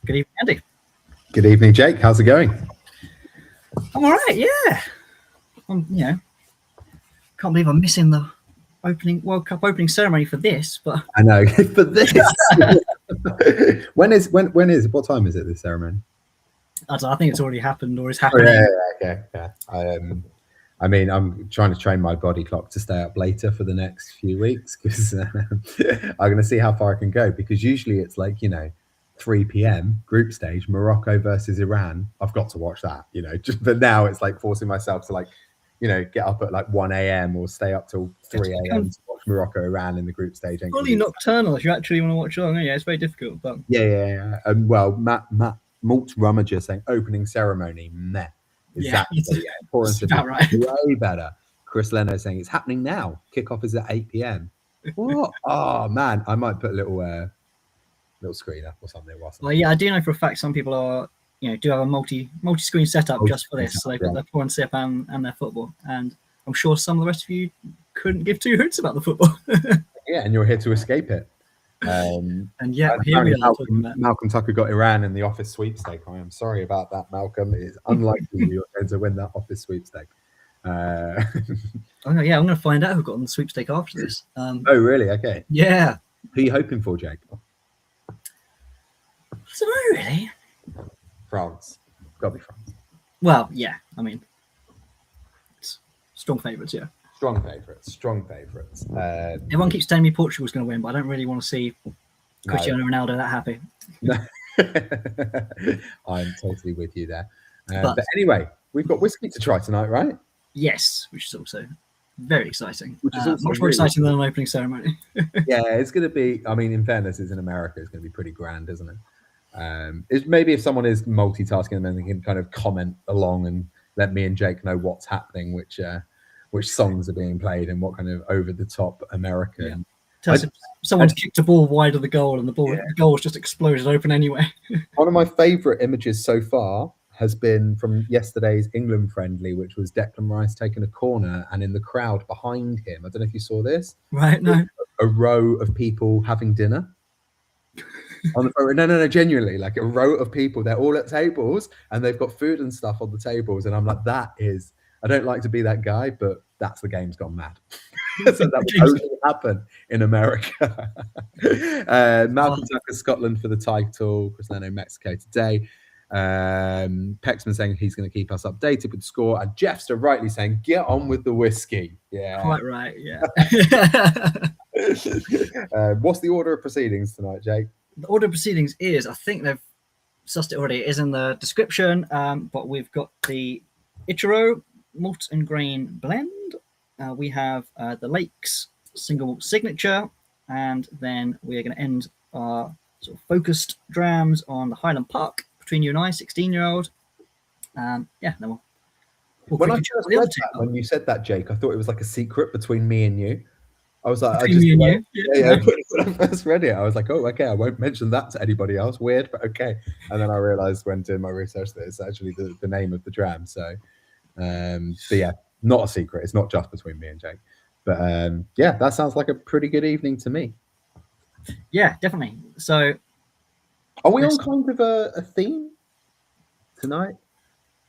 Good evening, Andy. Good evening, Jake. How's it going? I'm all right, yeah. Can't believe I'm missing the World Cup opening ceremony for this, but I know for this. What time is it? This ceremony? I think it's already happened or is happening. Yeah. I mean, I'm trying to train my body clock to stay up later for the next few weeks because I'm going to see how far I can go. Because usually it's like 3 p.m. group stage, Morocco versus Iran. I've got to watch that, but now it's like forcing myself to get up at like 1 a.m. or stay up till 3 a.m. to watch Morocco Iran in the group stage. Fully nocturnal if you actually want to watch it. Yeah, it's very difficult. But yeah. Well, Malt Rummager saying opening ceremony, meh. Exactly. About right. Way better. Chris Leno saying it's happening now. Kickoff is at 8 p.m. What? Oh man, I might put a little screen up or something. Well, yeah, I do know for a fact some people are, do have a multi-screen setup just for this. So they've got their pour and sip and their football. And I'm sure some of the rest of you couldn't give two hoots about the football. Yeah, and you're here to escape it. And yeah, here we are. Malcolm Tucker got Iran in the office sweepstake. I am sorry about that, Malcolm. It's unlikely you're going to win that office sweepstake. I'm going to find out who got on the sweepstake after this. Oh, really? Okay. Yeah. Who are you hoping for, Jake? So really? France. Got to be France. Well, yeah. I mean, it's strong favourites, yeah. Strong favourites. Everyone keeps telling me Portugal's going to win, but I don't really want to see Cristiano Ronaldo that happy. No. I'm totally with you there. But anyway, we've got whiskey to try tonight, right? Yes, which is also very exciting. Which is much more exciting than an opening ceremony. Yeah, it's going to be, I mean, in fairness, it's in America. It's going to be pretty grand, isn't it? It's maybe if someone is multitasking, then they can kind of comment along and let me and Jake know what's happening, which songs are being played and what kind of over-the-top American. Yeah. Someone's kicked a ball wide of the goal and the goal's just exploded open anyway. One of my favourite images so far has been from yesterday's England friendly, which was Declan Rice taking a corner and in the crowd behind him. I don't know if you saw this. Right, no. A row of people having dinner. No, genuinely, like a row of people. They're all at tables and they've got food and stuff on the tables. And I'm like, I don't like to be that guy, but that's the game's gone mad. So that would only happen in America. Malcolm Tucker, Scotland for the title. Chris Leno, Mexico today. Pecksman saying he's going to keep us updated with the score. And Jeffster rightly saying, get on with the whiskey. Yeah. Quite right, yeah. What's the order of proceedings tonight, Jake? The order of proceedings is, I think they've sussed it already, it is in the description, but we've got the Ichiro Malt and Grain Blend. We have the Lakes Single Malt Signature, and then we're going to end our sort of focused drams on the Highland Park between you and I, 16-year-old. Then we'll when I first read that, when you said that, Jake, I thought it was like a secret between me and you. I was like, when I first read it, I was like, oh, okay, I won't mention that to anybody else. Weird, but okay. And then I realized when doing my research that it's actually the name of the dram. So yeah, not a secret. It's not just between me and Jake. But yeah, that sounds like a pretty good evening to me. Yeah, definitely. So are we on kind of a theme tonight?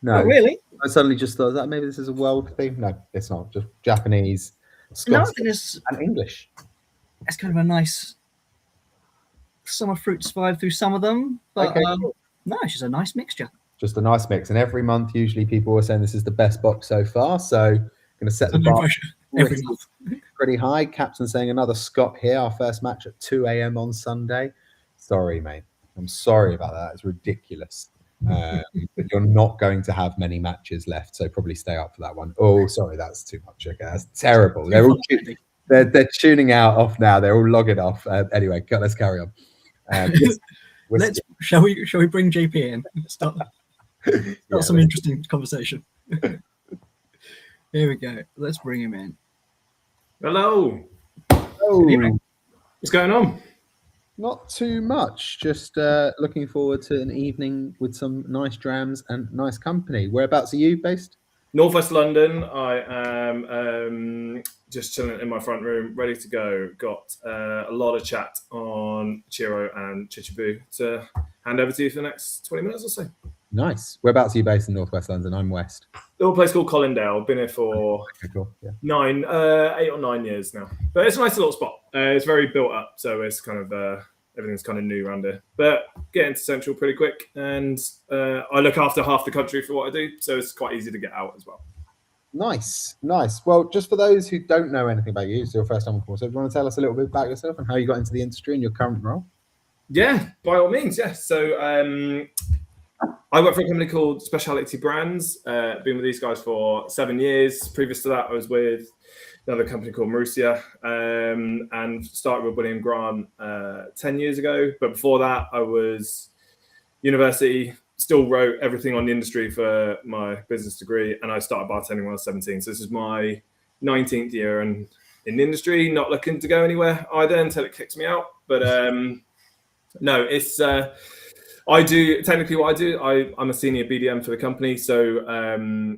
No. Not really? I suddenly just thought that maybe this is a world theme. No, it's not. Just Japanese, Scotch, and English. It's kind of a nice summer fruits vibe through some of them. But no, it's just a nice mixture. Just a nice mix. And every month, usually people are saying this is the best box so far. So I'm going to set the bar every month pretty high. Captain saying another Scott here. Our first match at 2 a.m. on Sunday. Sorry, mate. I'm sorry about that. It's ridiculous. But you're not going to have many matches left, so probably stay up for that one. Oh, sorry, that's too much. Okay, that's terrible. They're all they're tuning out off now. They're all logging off. Anyway, let's carry on. Shall we bring JP in? Start some interesting conversation. Here we go. Let's bring him in. Hello. Oh, what's going on? Not too much. Just looking forward to an evening with some nice drams and nice company. Whereabouts are you based? Northwest London. I am just chilling in my front room, ready to go. Got a lot of chat on Ichiro and Chichibu to hand over to you for the next 20 minutes or so. Nice. Whereabouts are you based in Northwest London? I'm West. Little place called Colindale. I've been here for Okay, cool. Yeah. 8 or 9 years now. But it's a nice little spot. It's very built up, so it's kind of everything's kind of new around here. But get into Central pretty quick, and I look after half the country for what I do, so it's quite easy to get out as well. Nice. Well, just for those who don't know anything about you, it's your first time on course, so do you want to tell us a little bit about yourself and how you got into the industry and your current role? Yeah, by all means, yeah. So I work for a company called Specialty Brands. Been with these guys for 7 years. Previous to that, I was with another company called Marussia, and started with William Grant 10 years ago. But before that, I was university, still wrote everything on the industry for my business degree, and I started bartending when I was 17. So this is my 19th year in the industry, not looking to go anywhere either until it kicks me out. But no, it's... I do technically what I do. I'm a senior BDM for the company, so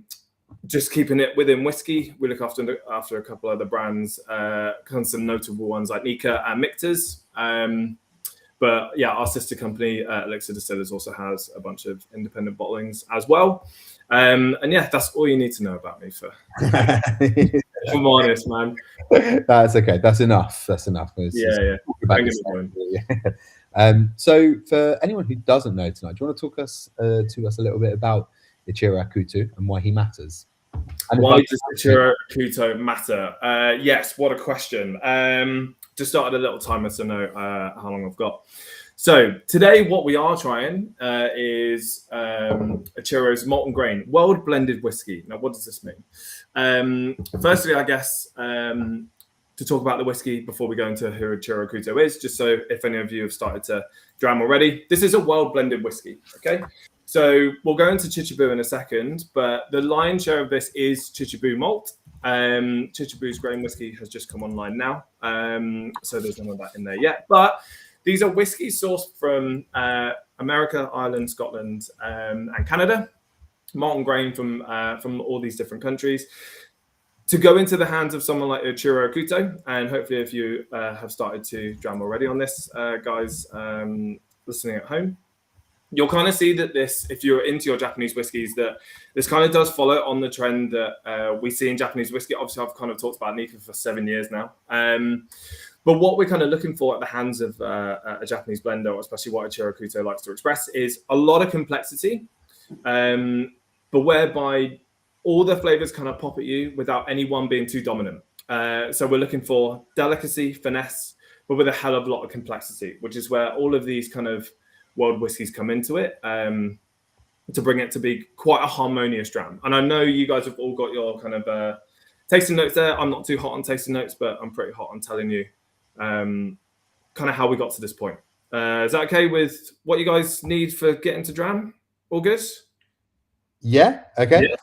just keeping it within whiskey. We look after a couple other brands, some notable ones like Nika and Michter's. But yeah, our sister company, Elixir Distillers, also has a bunch of independent bottlings as well. And yeah, that's all you need to know about me for. If I'm honest, man. That's okay. That's enough. Yeah. So for anyone who doesn't know tonight, do you want to talk to us a little bit about Ichiro Akuto and why he matters? And why does Ichiro Akuto matter? Yes, what a question. Just started a little timer to know how long I've got. So today what we are trying is Ichiro's Malt and Grain World Blended Whiskey. Now, what does this mean? Firstly, I guess... to talk about the whiskey before we go into who Ichiro Akuto is, just so if any of you have started to dram already. This is a world blended whiskey, okay? So we'll go into Chichibu in a second, but the lion's share of this is Chichibu Malt. Chichibu's grain whiskey has just come online now, so there's none of that in there yet. But these are whiskeys sourced from America, Ireland, Scotland, and Canada. Malt and grain from all these different countries, to go into the hands of someone like Ichiro Akuto. And hopefully if you have started to dram already on this, guys listening at home, you'll kind of see that this, if you're into your Japanese whiskies, that this kind of does follow on the trend that we see in Japanese whiskey. Obviously, I've kind of talked about Nika for 7 years now. But what we're kind of looking for at the hands of a Japanese blender, or especially what Ichiro Akuto likes to express, is a lot of complexity, but whereby all the flavors kind of pop at you without any one being too dominant. So we're looking for delicacy, finesse, but with a hell of a lot of complexity, which is where all of these kind of world whiskies come into it, to bring it to be quite a harmonious dram. And I know you guys have all got your kind of tasting notes there. I'm not too hot on tasting notes, but I'm pretty hot on telling you kind of how we got to this point. Is that okay with what you guys need for getting to dram? All good? Yeah. Okay.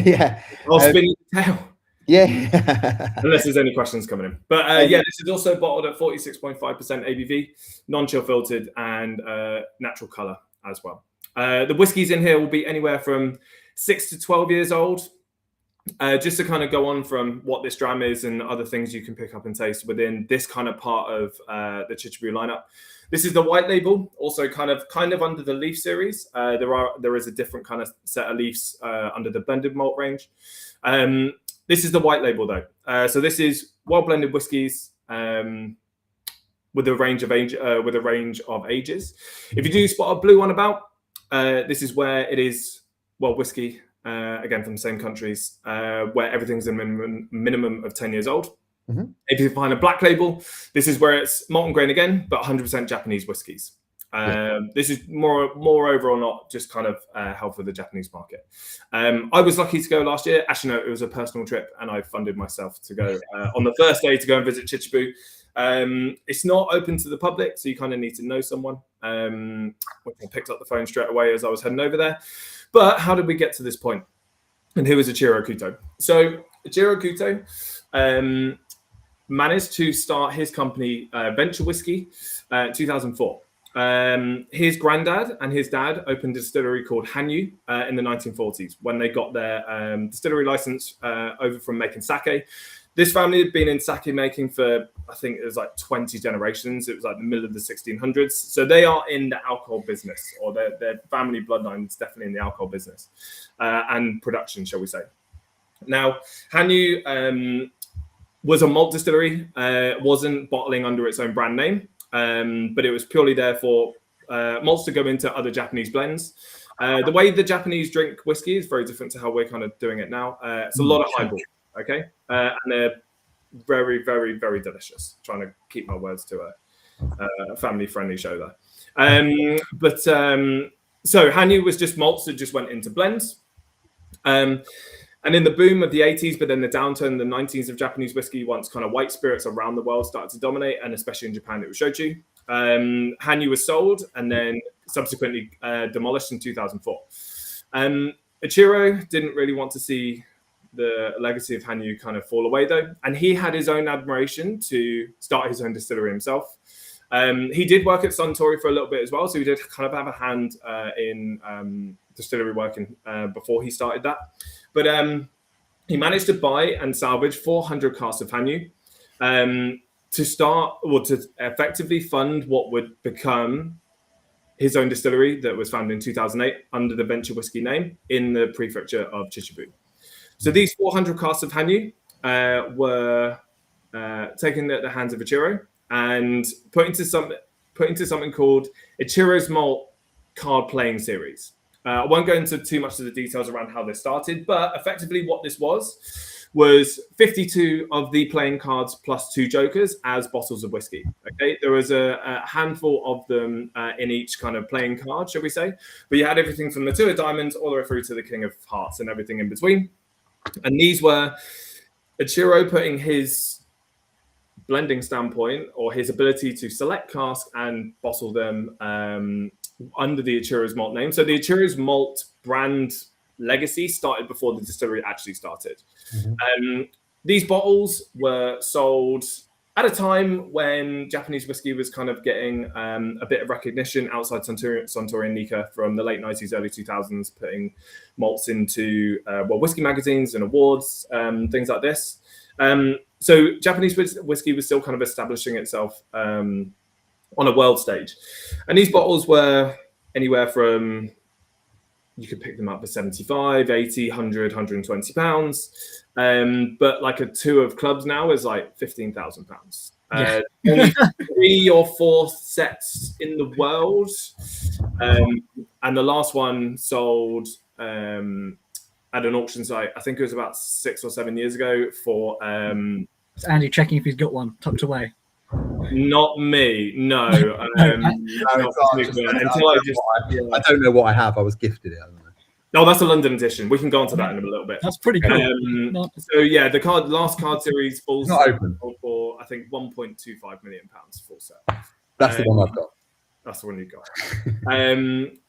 Yeah. I'll spin you the tail. Yeah. Unless there's any questions coming in. But yeah, this is also bottled at 46.5% ABV, non-chill filtered, and natural colour as well. The whiskies in here will be anywhere from 6 to 12 years old. Just to kind of go on from what this dram is and other things you can pick up and taste within this kind of part of the Chichibu lineup. This is the white label, also kind of under the leaf series. There is a different kind of set of leaves under the blended malt range. This is the white label though. So this is well blended whiskies with a range of ages. If you do spot a blue one about, this is where it is whiskey. Again, from the same countries, where everything's a minimum of 10 years old. Mm-hmm. If you find a black label, this is where it's malt and grain again, but 100% Japanese whiskies. This is moreover or not just kind of help with the Japanese market. I was lucky to go last year. Actually, no, it was a personal trip, and I funded myself to go on the first day to go and visit Chichibu. It's not open to the public, so you kind of need to know someone. I picked up the phone straight away as I was heading over there. But how did we get to this point? And who is Ichiro Akuto? So Ichiro Akuto managed to start his company, Venture Whisky, 2004. His granddad and his dad opened a distillery called Hanyu in the 1940s when they got their distillery license over from making sake. This family had been in sake making for, I think it was like 20 generations. It was like the middle of the 1600s. So they are in the alcohol business, or their family bloodline is definitely in the alcohol business and production, shall we say. Now, Hanyu was a malt distillery, wasn't bottling under its own brand name, but it was purely there for malts to go into other Japanese blends. The way the Japanese drink whiskey is very different to how we're kind of doing it now. It's a lot of highball. Okay, and they're very, very, very delicious. Trying to keep my words to a family-friendly show there. So Hanyu was just malts that just went into blends. And in the boom of the 80s, but then the downturn in the 90s of Japanese whiskey, once kind of white spirits around the world started to dominate, and especially in Japan, it was shochu. Hanyu was sold and then subsequently demolished in 2004. Ichiro didn't really want to see the legacy of Hanyu kind of fall away, though, and he had his own admiration to start his own distillery himself. He did work at Suntory for a little bit as well, so he did kind of have a hand in distillery working before he started that. But he managed to buy and salvage 400 casks of Hanyu to start, or to effectively fund what would become his own distillery that was founded in 2008 under the Venture Whisky name in the prefecture of Chichibu. So these 400 casks of Hanyu were taken at the hands of Ichiro and put into something called Ichiro's Malt card playing series. I won't go into too much of the details around how this started, but effectively what this was 52 of the playing cards plus 2 jokers as bottles of whiskey. Okay, there was a handful of them in each kind of playing card, shall we say, but you had everything from the 2 of diamonds all the way through to the King of Hearts and everything in between. And these were Ichiro putting his blending standpoint, or his ability to select casks and bottle them under the Ichiro's Malt name. So the Ichiro's Malt brand legacy started before the distillery actually started. Mm-hmm. These bottles were sold at a time when Japanese whiskey was kind of getting a bit of recognition outside Suntory and Nikka from the late 90s, early 2000s, putting malts into whiskey magazines and awards, things like this. So Japanese whiskey was still kind of establishing itself on a world stage. And these bottles were anywhere from, you could pick them up for 75, 80, 100, 120 pounds. But like a 2 of clubs now is like 15,000 pounds. Yeah. Only 3 or 4 sets in the world. And the last one sold at an auction site, I think it was about 6 or 7 years ago for... Is Andy checking if he's got one tucked away? Not me, no. I don't know what I have. I was gifted it. I don't know. No, that's a London edition. We can go on to that in a little bit. That's pretty cool. So yeah, the last card series falls for I think £1.25 million full set. That's the one I've got. That's the one you've got.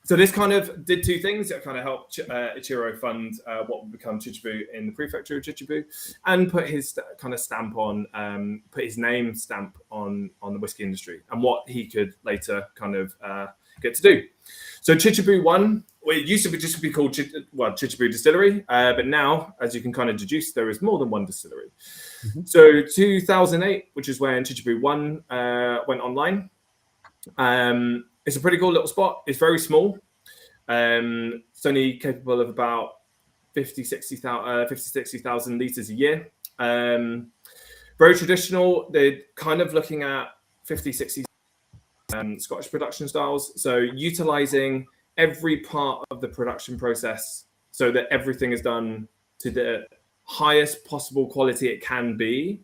So this kind of did 2 things. It kind of helped Ichiro fund what would become Chichibu in the prefecture of Chichibu, and put his kind of stamp on, put his name stamp on the whiskey industry and what he could later kind of get to do. So Chichibu 1, well, it used to just be called Chichibu Distillery, but now, as you can kind of deduce, there is more than one distillery. Mm-hmm. So 2008, which is when Chichibu 1 went online. It's a pretty cool little spot. It's very small. It's only capable of about 60,000 litres a year. Very traditional. They're kind of looking at 50, 60 Scotch production styles. So utilising every part of the production process so that everything is done to the highest possible quality it can be,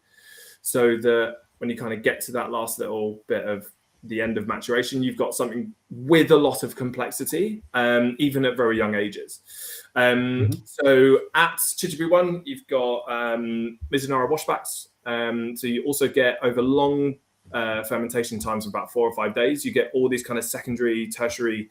so that when you kind of get to that last little bit of the end of maturation, you've got something with a lot of complexity, even at very young ages. So at Chichibu 1, you've got Mizunara washbacks. So you also get, over long fermentation times of about 4 or 5 days, you get all these kind of secondary, tertiary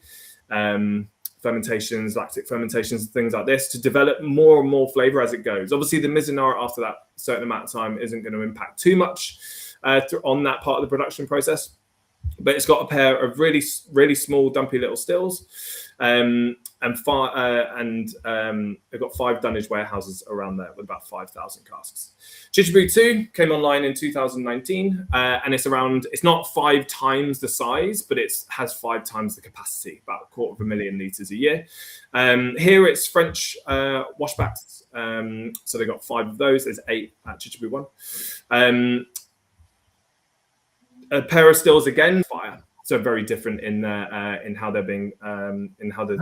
fermentations, lactic fermentations, things like this, to develop more and more flavor as it goes. Obviously, the Mizunara after that certain amount of time isn't going to impact too much on that part of the production process. but it's got a pair of really small, dumpy little stills, and they've got 5 dunnage warehouses around there with about 5,000 casks. Chichibu 2 came online in 2019, and it's not 5 times the size, but it has 5 times the capacity, about 250,000 litres a year. Here it's French washbacks, so they got 5 of those. There's 8 at Chichibu 1. A pair of stills again, fire. So very different in how they're being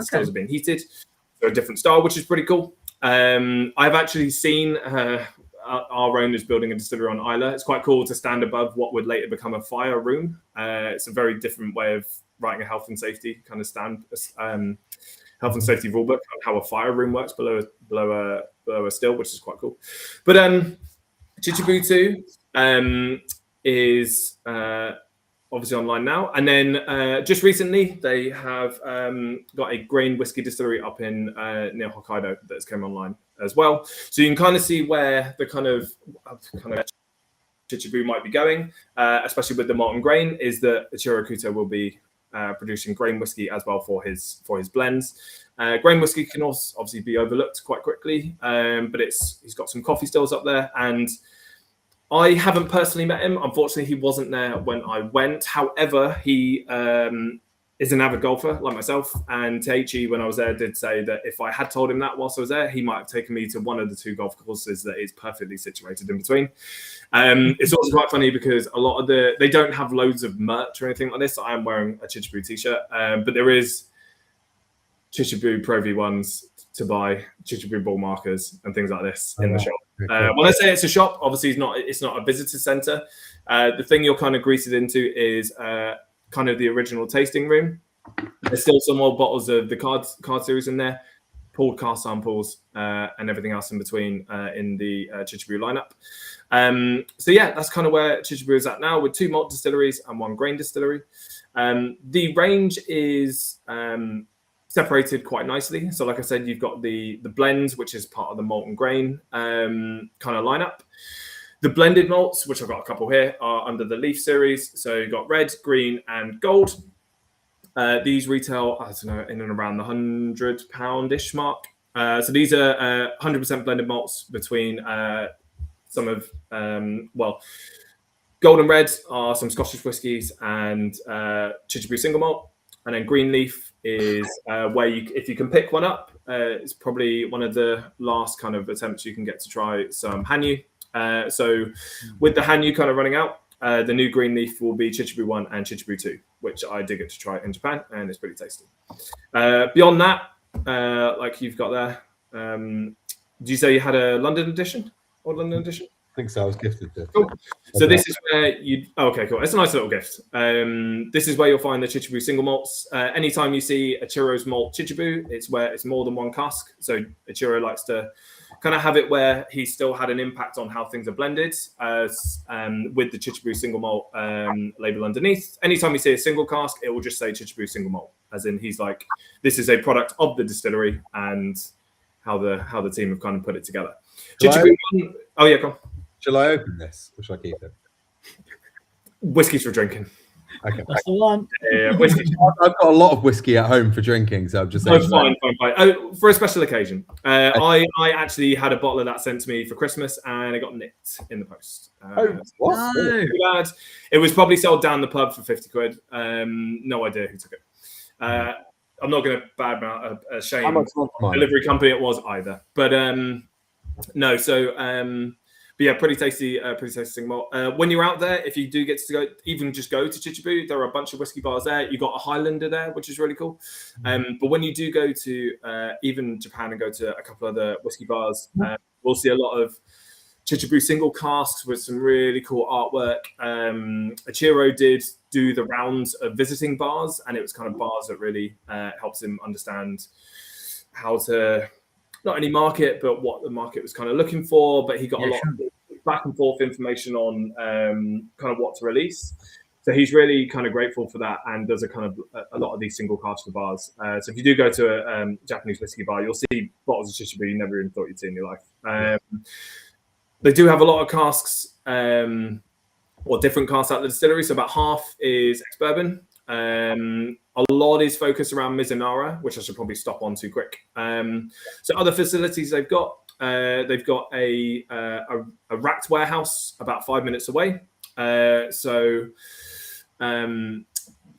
stills are being heated. So a different style, which is pretty cool. I've actually seen our owners building a distillery on Isla. It's quite cool to stand above what would later become a fire room. It's a very different way of writing a health and safety kind of health and safety rulebook on how a fire room works below a still, which is quite cool. But Chichibu 2 is obviously online now, and then just recently they have got a grain whiskey distillery up in near Hokkaido that's come online as well. So you can kind of see where the kind of Chichibu might be going, especially with the malt and grain, is that Ichiro will be producing grain whiskey as well for his blends. Grain whiskey can also obviously be overlooked quite quickly, but he's got some coffee stills up there, and I haven't personally met him. Unfortunately, he wasn't there when I went. However, he is an avid golfer like myself. And Teichi, when I was there, did say that if I had told him that whilst I was there, he might have taken me to one of the 2 golf courses that is perfectly situated in between. It's also quite funny because a lot of they don't have loads of merch or anything like this. I am wearing a Chichibu t-shirt, but there is Chichibu Pro V1s to buy, Chichibu ball markers and things like this in the shop. When I say it's a shop, obviously it's not a visitor centre. The thing you're kind of greeted into is kind of the original tasting room. There's still some more bottles of the card series in there, pulled cast samples, and everything else in between in the Chichibu lineup. So yeah, that's kind of where Chichibu is at now, with 2 malt distilleries and 1 grain distillery. The range is separated quite nicely. So like I said, you've got the blends, which is part of the malt and grain kind of lineup. The blended malts, which I've got a couple here, are under the Leaf series. So you've got red, green, and gold. These retail, I don't know, in and around the £100-ish mark. So these are 100% blended malts between some of, gold and red are some Scottish whiskies and Chichibu single malt. And then green leaf is where if you can pick one up, it's probably one of the last kind of attempts you can get to try some Hanyu. So with the Hanyu kind of running out, the new green leaf will be Chichibu 1 and Chichibu 2, which I did get to try in Japan, and it's pretty tasty. Beyond that, like you've got there, did you say you had a London edition or London edition? I think so. I was gifted to. Cool. So this is where okay, cool. It's a nice little gift. This is where you'll find the Chichibu single malts. Anytime you see Ichiro's malt Chichibu, it's where it's more than 1 cask. So Ichiro likes to kind of have it where he still had an impact on how things are blended, with the Chichibu single malt label underneath. Anytime you see a single cask, it will just say Chichibu single malt, as in he's like, this is a product of the distillery and how the team have kind of put it together. Chichibu 1, oh yeah, go on. Shall I open this or shall I keep it? Whiskies for drinking. Okay. That's the one. Yeah, whiskey. I've got a lot of whiskey at home for drinking, so I'm just saying. Fine. Oh, for a special occasion. I actually had a bottle of that sent to me for Christmas, and it got nicked in the post. What? No. It was probably sold down the pub for 50 quid. No idea who took it. I'm not going to badmouth a shame delivery company it was either. But no, so but yeah, pretty tasty single malt. When you're out there, if you do get to go, even just go to Chichibu, there are a bunch of whiskey bars there. You got a Highlander there, which is really cool. But when you do go to even Japan and go to a couple other whiskey bars, we'll see a lot of Chichibu single casks with some really cool artwork. Ichiro did do the rounds of visiting bars, and it was kind of bars that really helps him understand how to not only market, but what the market was kind of looking for. But he got a lot of back and forth information on kind of what to release. So he's really kind of grateful for that, and does a lot of these single cask bars. So if you do go to a Japanese whiskey bar, you'll see bottles of Chichibu you never even thought you'd see in your life. They do have a lot of casks or different casks out the distillery. So about half is ex-bourbon. A lot is focused around Mizunara, which I should probably stop on too quick. So other facilities they've got a racked warehouse about 5 minutes away.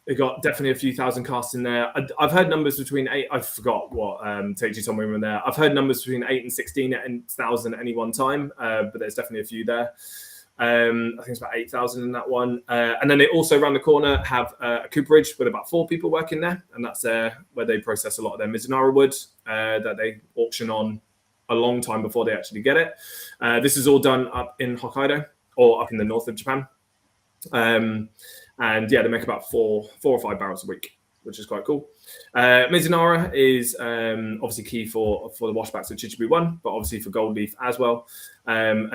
They've got definitely a few thousand casks in there. I've heard numbers between 8. I forgot what Teiji told me when there. I've heard numbers between 8 and 16,000 at any one time, but there's definitely a few there. I think it's about 8,000 in that one. And then they also around the corner have a cooperage with about 4 people working there, and that's where they process a lot of their Mizunara wood that they auction on a long time before they actually get it. This is all done up in Hokkaido or up in the north of Japan. And yeah, they make about 4 or 5 barrels a week, which is quite cool. Mizunara is obviously key for the washbacks of Chichibu 1, but obviously for Gold Leaf as well. And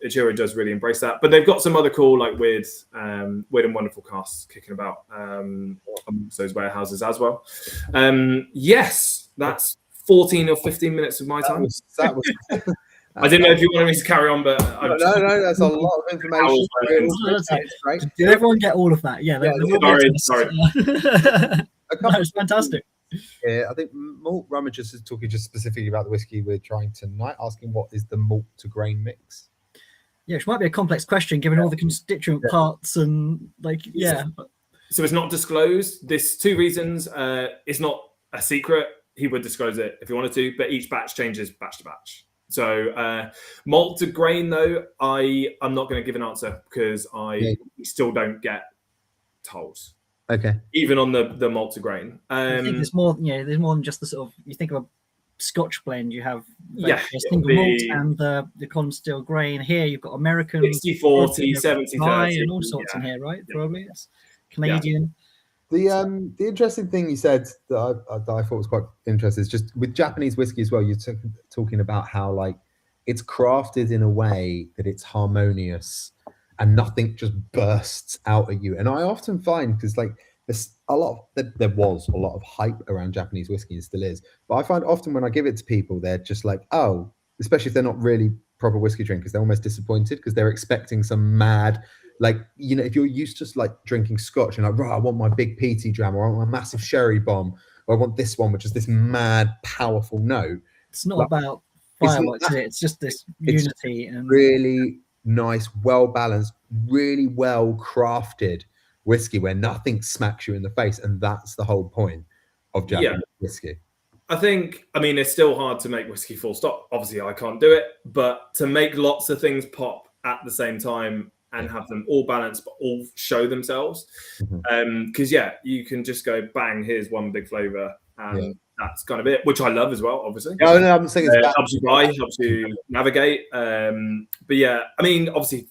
Ichiro does really embrace that. But they've got some other cool, like weird and wonderful casks kicking about amongst those warehouses as well. Yes, that's 14 or 15 minutes of my time. That was I didn't know if you wanted me to carry on, but no, that's a lot of information. Right. Did everyone get all of that? Yeah. Sorry. No, it's fantastic. Yeah, I think Malt Rummagers is talking just specifically about the whiskey we're trying tonight, asking what is the malt to grain mix. Yeah, which might be a complex question given all the constituent parts and So it's not disclosed. There's 2 reasons. It's not a secret. He would disclose it if he wanted to, but each batch changes batch to batch. So malt to grain, though, I'm not going to give an answer because I still don't get told. Okay. Even on the malt to grain. I think there's more. There's more than just the sort of. You think of a Scotch blend, you have a single malt and the con still grain. Here you've got American 60-40, 70-30, and all sorts in here, right? Probably it's Canadian. The interesting thing you said that I thought was quite interesting is just with Japanese whiskey as well. You're talking about how like it's crafted in a way that it's harmonious and nothing just bursts out at you. And I often find because like there was a lot of hype around Japanese whiskey and still is, but I find often when I give it to people, they're just like, oh, especially if they're not really proper whiskey drinkers, they're almost disappointed because they're expecting some mad. Like, you know, if you're used to like drinking Scotch and like, right, I want my big peaty dram, or I want my massive sherry bomb, or I want this one, which is this mad, powerful note. It's not about fireworks, it's just this unity and really nice, well balanced, really well crafted whiskey where nothing smacks you in the face, and that's the whole point of Japanese whiskey. I mean, it's still hard to make whiskey full stop. Obviously, I can't do it, but to make lots of things pop at the same time and have them all balanced but all show themselves. Because you can just go bang, here's one big flavor, and that's kind of it, which I love as well, obviously. No, I'm saying it's helps you buy, helps you navigate. But yeah, I mean, obviously,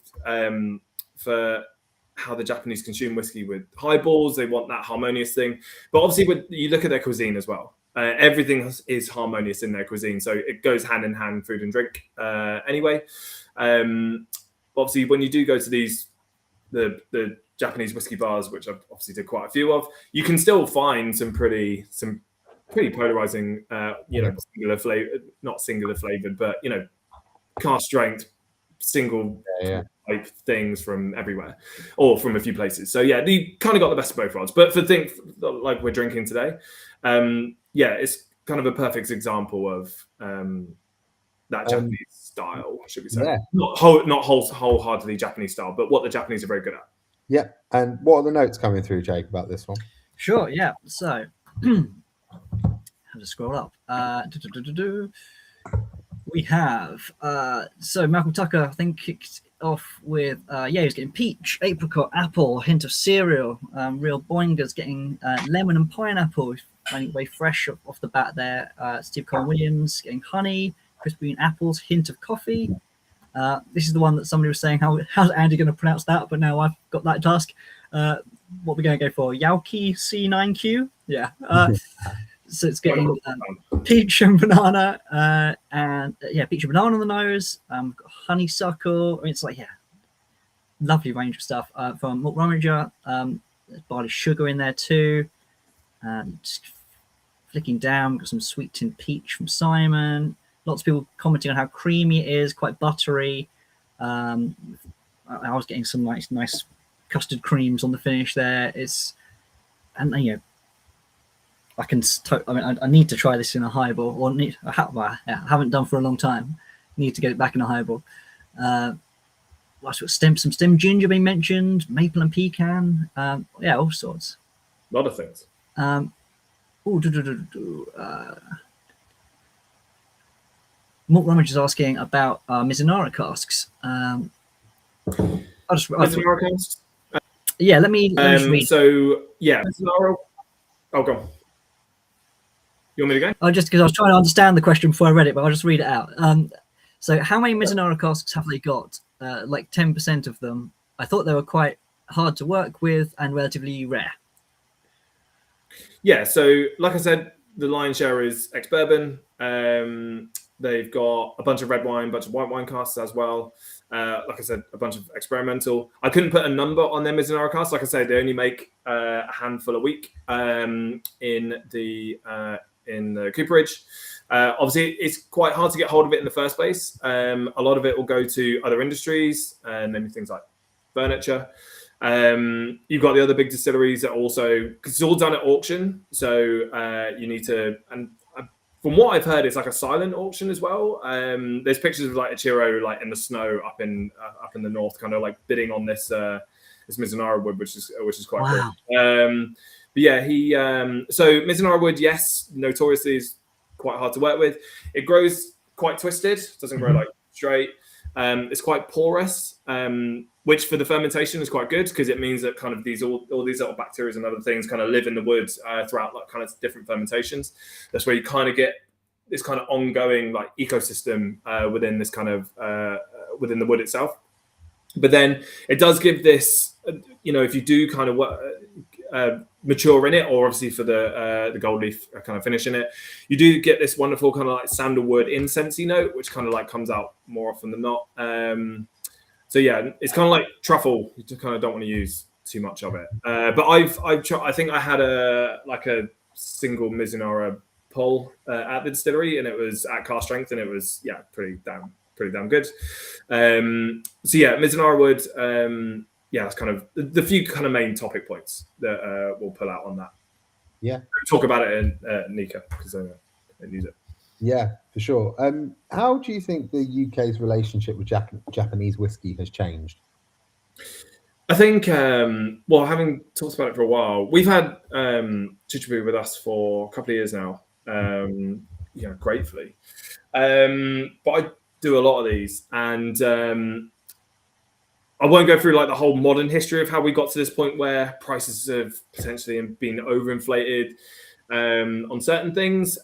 for how the Japanese consume whiskey with highballs, they want that harmonious thing. But obviously, you look at their cuisine as well. Everything is harmonious in their cuisine, so it goes hand in hand, food and drink. Anyway. Obviously, when you do go to the Japanese whiskey bars, which I've obviously did quite a few of, you can still find some pretty polarizing, singular flavor, not singular flavored, but cask strength, single type things from everywhere or from a few places. So yeah, you kind of got the best of both worlds. But for things like we're drinking today, it's kind of a perfect example of that Japanese style, should we say? Yeah. Not wholeheartedly Japanese style, but what the Japanese are very good at. Yeah. And what are the notes coming through, Jake, about this one? Sure. Yeah. So, have to scroll up. We have so Malcolm Tucker, I think, kicked off with he was getting peach, apricot, apple, hint of cereal. Real boingers getting lemon and pineapple, finding it way fresh off the bat there. Steve Colin Williams getting honey, crispy green apples, hint of coffee. This is the one that somebody was saying, how's Andy going to pronounce that? But now I've got that task. What we're going to go for? Yauki C9Q? Yeah. So it's getting peach and banana, peach and banana on the nose. Got honeysuckle. I mean, it's like, lovely range of stuff from Malt Rummager. There's barley sugar in there too. Just flicking down, got some sweet tin peach from Simon. Lots of people commenting on how creamy it is, quite buttery. I was getting some nice custard creams on the finish there. And you know, I need to try this in a highball, or I haven't done for a long time. Need to get it back in a highball. Some stem ginger being mentioned, maple and pecan, all sorts. A lot of things. Malt Rummage is asking about Mizunara casks. Mizunara casks? Yeah, let me just read. So, yeah. Mizunara. Oh, go on. You want me to go? Just because I was trying to understand the question before I read it, but I'll just read it out. So how many Mizunara casks have they got? Like 10% of them. I thought they were quite hard to work with and relatively rare. Yeah, so like I said, the lion's share is ex-bourbon. They've got a bunch of red wine, a bunch of white wine casks as well. Like I said, a bunch of experimental. I couldn't put a number on their Mizunara casks. Like I said, they only make a handful a week in the cooperage. Obviously, it's quite hard to get hold of it in the first place. A lot of it will go to other industries, namely things like furniture. You've got the other big distilleries that also, because it's all done at auction. So you need to, and from what I've heard, it's like a silent auction as well. There's pictures of like Ichiro like in the snow up in the north, kind of like bidding on this Mizunara wood, which is quite cool. But yeah, so Mizunara wood, yes, notoriously is quite hard to work with. It grows quite twisted, doesn't grow like straight. It's quite porous, which for the fermentation is quite good because it means that kind of all these little bacteria and other things kind of live in the wood throughout like kind of different fermentations. That's where you kind of get this kind of ongoing like ecosystem within this kind of within the wood itself. But then it does give this, if you do kind of mature in it, or obviously for the gold leaf kind of finish in it, you do get this wonderful kind of like sandalwood incensey note, which kind of like comes out more often than not. So yeah, it's kind of like truffle. You just kind of don't want to use too much of it. But I've tried, I think I had a single Mizunara pull at the distillery, and it was at cask strength, and it was pretty damn good. So yeah, Mizunara wood. That's kind of the few kind of main topic points that we'll pull out on that. Yeah. Talk about it in Nika, because I use it. Yeah, for sure. How do you think the UK's relationship with Japanese whiskey has changed? I think, having talked about it for a while, we've had Chichibu with us for a couple of years now, gratefully. But I do a lot of these, and I won't go through like the whole modern history of how we got to this point where prices have potentially been overinflated on certain things.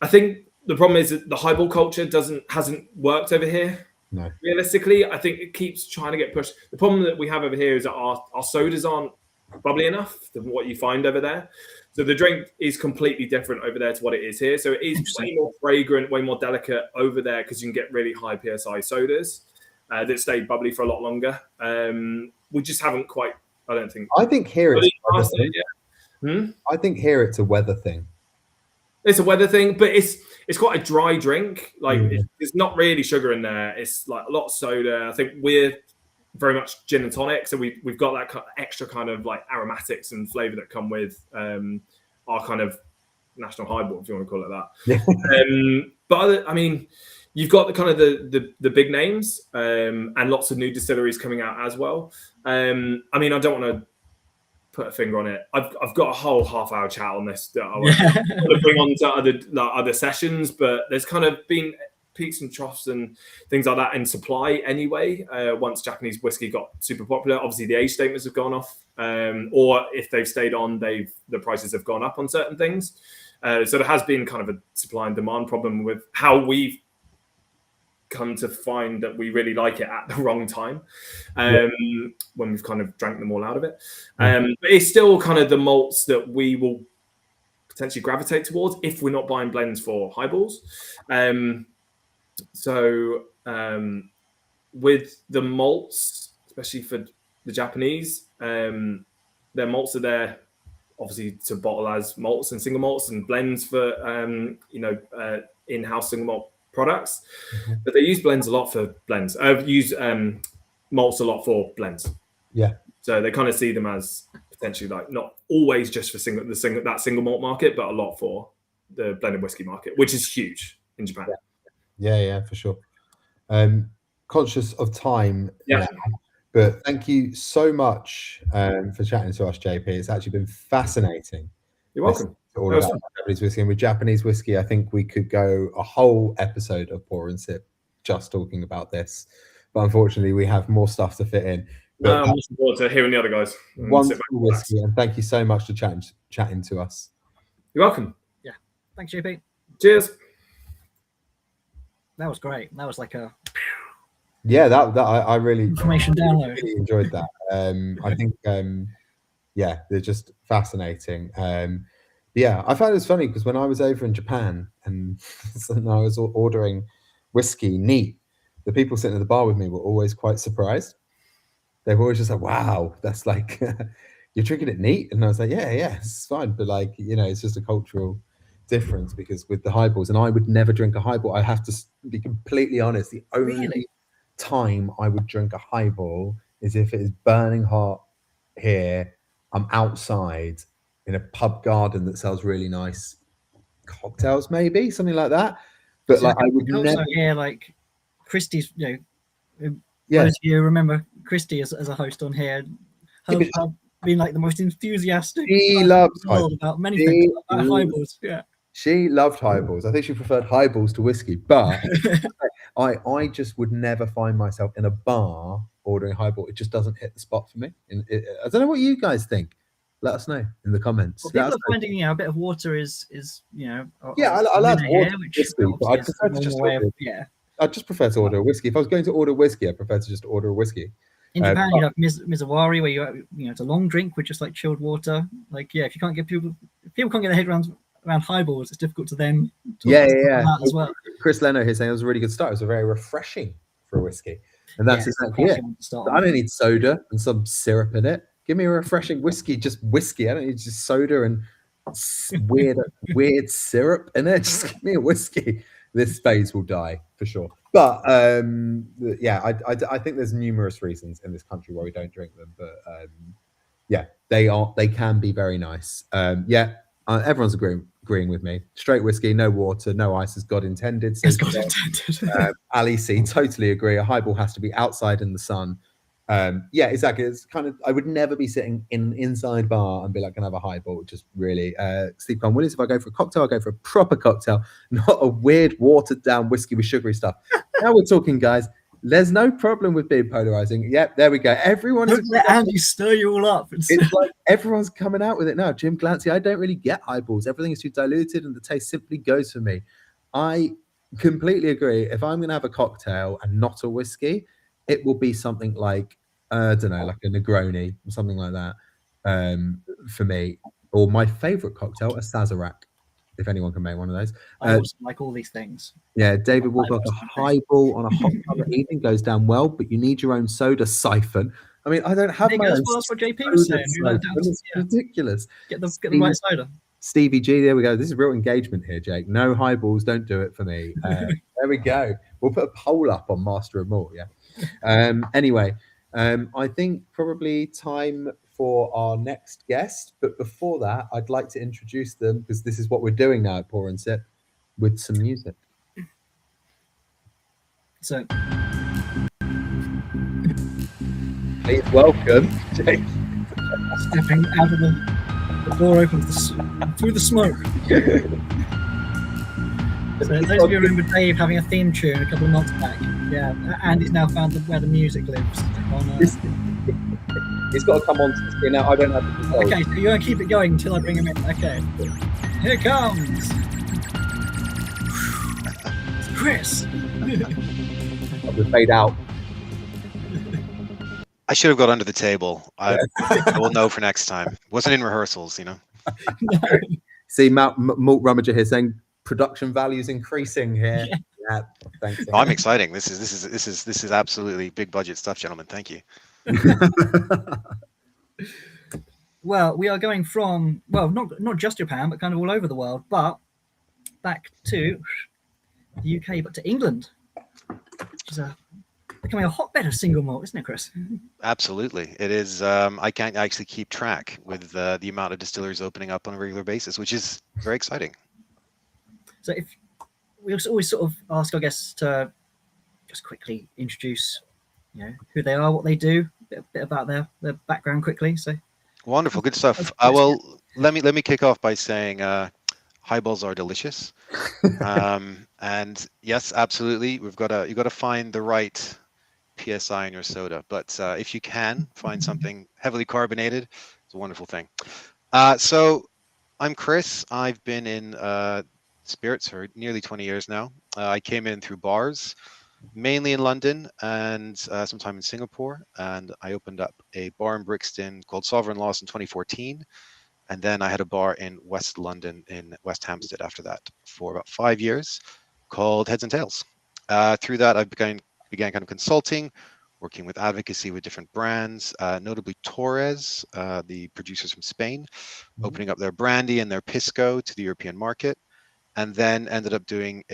I think the problem is that the highball culture hasn't worked over here. No. Realistically, I think it keeps trying to get pushed. The problem that we have over here is that our sodas aren't bubbly enough than what you find over there. So the drink is completely different over there to what it is here. So it is way more fragrant, way more delicate over there because you can get really high PSI sodas that stay bubbly for a lot longer. We just haven't quite, I don't think. I think here it's I think here it's a weather thing. It's a weather thing, but it's quite a dry drink. Like there's not really sugar in there. It's like a lot of soda. I think we're very much gin and tonic, so we've got that kind of extra kind of like aromatics and flavour that come with our kind of national highball, if you want to call it that. But you've got the kind of the big names and lots of new distilleries coming out as well. I don't want to put a finger on it. I've got a whole half-hour chat on this that I want to bring on to other sessions, but there's kind of been peaks and troughs and things like that in supply anyway. Once Japanese whiskey got super popular, obviously the age statements have gone off, or if they've stayed on, the prices have gone up on certain things. So there has been kind of a supply and demand problem with how we've come to find that we really like it at the wrong time when we've kind of drank them all out of it. But it's still kind of the malts that we will potentially gravitate towards if we're not buying blends for highballs. So with the malts, especially for the Japanese, their malts are there obviously to bottle as malts and single malts and blends for in-house single malt products, but they use blends a lot for blends. Use malts a lot for blends. Yeah. So they kind of see them as potentially like not always just for that single malt market, but a lot for the blended whiskey market, which is huge in Japan. Yeah, for sure. Conscious of time Yeah. now, but thank you so much for chatting to us, JP. It's actually been fascinating. You're welcome. All about Japanese whiskey. And with Japanese whiskey, I think we could go a whole episode of Pour and Sip just talking about this. But unfortunately, we have more stuff to fit in. But I'm looking forward to hearing the other guys. Wonderful whiskey, and thank you so much for chatting to us. You're welcome. Yeah. Thanks, JP. Cheers. That was great. That was like a that I really information download. Really enjoyed that. I think they're just fascinating. Yeah, I found it was funny because when I was over in Japan and I was ordering whiskey neat, the people sitting at the bar with me were always quite surprised. They were always just like, "Wow, that's like you're drinking it neat," and I was like, "Yeah, it's fine," but like it's just a cultural difference because with the highballs, and I would never drink a highball. I have to be completely honest. The only time I would drink a highball is if it is burning hot here. I'm outside in a pub garden that sells really nice cocktails, maybe something like that. But like I would never hear like Christie's. Those of you remember Christie as a host on here, being like the most enthusiastic. She loves about many things. Highballs, yeah. She loved highballs. I think she preferred highballs to whiskey, but I just would never find myself in a bar ordering highball. It just doesn't hit the spot for me. I don't know what you guys think. Let us know in the comments. Well, people are finding a bit of water is I like water, whiskey, but I'd just prefer to order a whiskey. If I was going to order whiskey, I prefer to just order a whiskey. In Japan, you have Mizawari, where it's a long drink with just like chilled water. Like if you can't get people can't get their head around highballs, it's difficult to then as well. Chris Leno here saying it was a really good start. It was very refreshing for a whiskey, and that's exactly it. I don't need soda and some syrup in it. Give me a refreshing whiskey, just whiskey. I don't need just soda and weird syrup in it. Just give me a whiskey. This phase will die for sure. But I think there's numerous reasons in this country why we don't drink them. But they can be very nice. Everyone's agreeing with me. Straight whiskey, no water, no ice, as God intended. As God intended. Ali C, totally agree. A highball has to be outside in the sun. Exactly. It's kind of, I would never be sitting in an inside bar and be like, "Can I have a highball?" Just really, Steve Conn Williams, if I go for a cocktail, I go for a proper cocktail, not a weird watered down whiskey with sugary stuff. Now we're talking, guys. There's no problem with being polarizing. Yep, there we go. Everyone don't let Andy stir you all up. It's like everyone's coming out with it now. Jim Clancy, I don't really get highballs. Everything is too diluted and the taste simply goes for me. I completely agree. If I'm going to have a cocktail and not a whiskey, it will be something like, I don't know, like a Negroni or something like that for me. Or my favorite cocktail, a Sazerac, if anyone can make one of those. I also like all these things. Yeah, David Walker, a highball on a hot summer evening goes down well, but you need your own soda siphon. I mean, I don't have my own. That's what JP was saying. It's ridiculous. Get the right soda. Stevie G, there we go. This is real engagement here, Jake. No highballs, don't do it for me. There we go. We'll put a poll up on Master of Malt, Anyway, I think probably time for our next guest. But before that, I'd like to introduce them because this is what we're doing now at Pour and Sip with some music. So, please welcome Jake. Stepping out of the door open through the smoke. So those of you remember Dave having a theme tune a couple of months back. Yeah, Andy's now found where the music lives. He's got to come on to the screen now. I don't have the control. Okay, so you're going to keep it going until I bring him in. Okay. Here it comes. Chris. I will fade out. I should have got under the table. I will know for next time. Wasn't in rehearsals, No. See, Malt Rummager here saying production values increasing here. Yeah, thanks. Oh, I'm exciting. This is absolutely big budget stuff, gentlemen. Thank you. Well, we are going from not just Japan, but kind of all over the world. But back to the UK, but to England, which is becoming a hotbed of single malt, isn't it, Chris? Absolutely, it is. I can't actually keep track with the amount of distilleries opening up on a regular basis, which is very exciting. So if we always sort of ask our guests to just quickly introduce, who they are, what they do, a bit about their background quickly. So Wonderful, good stuff. That's Well, let me kick off by saying highballs are delicious, and yes, absolutely, you've got to find the right PSI in your soda. But if you can find something heavily carbonated, it's a wonderful thing. So I'm Chris. I've been in spirits for nearly 20 years now. I came in through bars, mainly in London and sometime in Singapore. And I opened up a bar in Brixton called Sovereign Loss in 2014. And then I had a bar in West London, in West Hampstead after that for about 5 years, called Heads and Tails. Through that, I began kind of consulting, working with advocacy with different brands, notably Torres, the producers from Spain, opening up their brandy and their pisco to the European market, and then ended up doing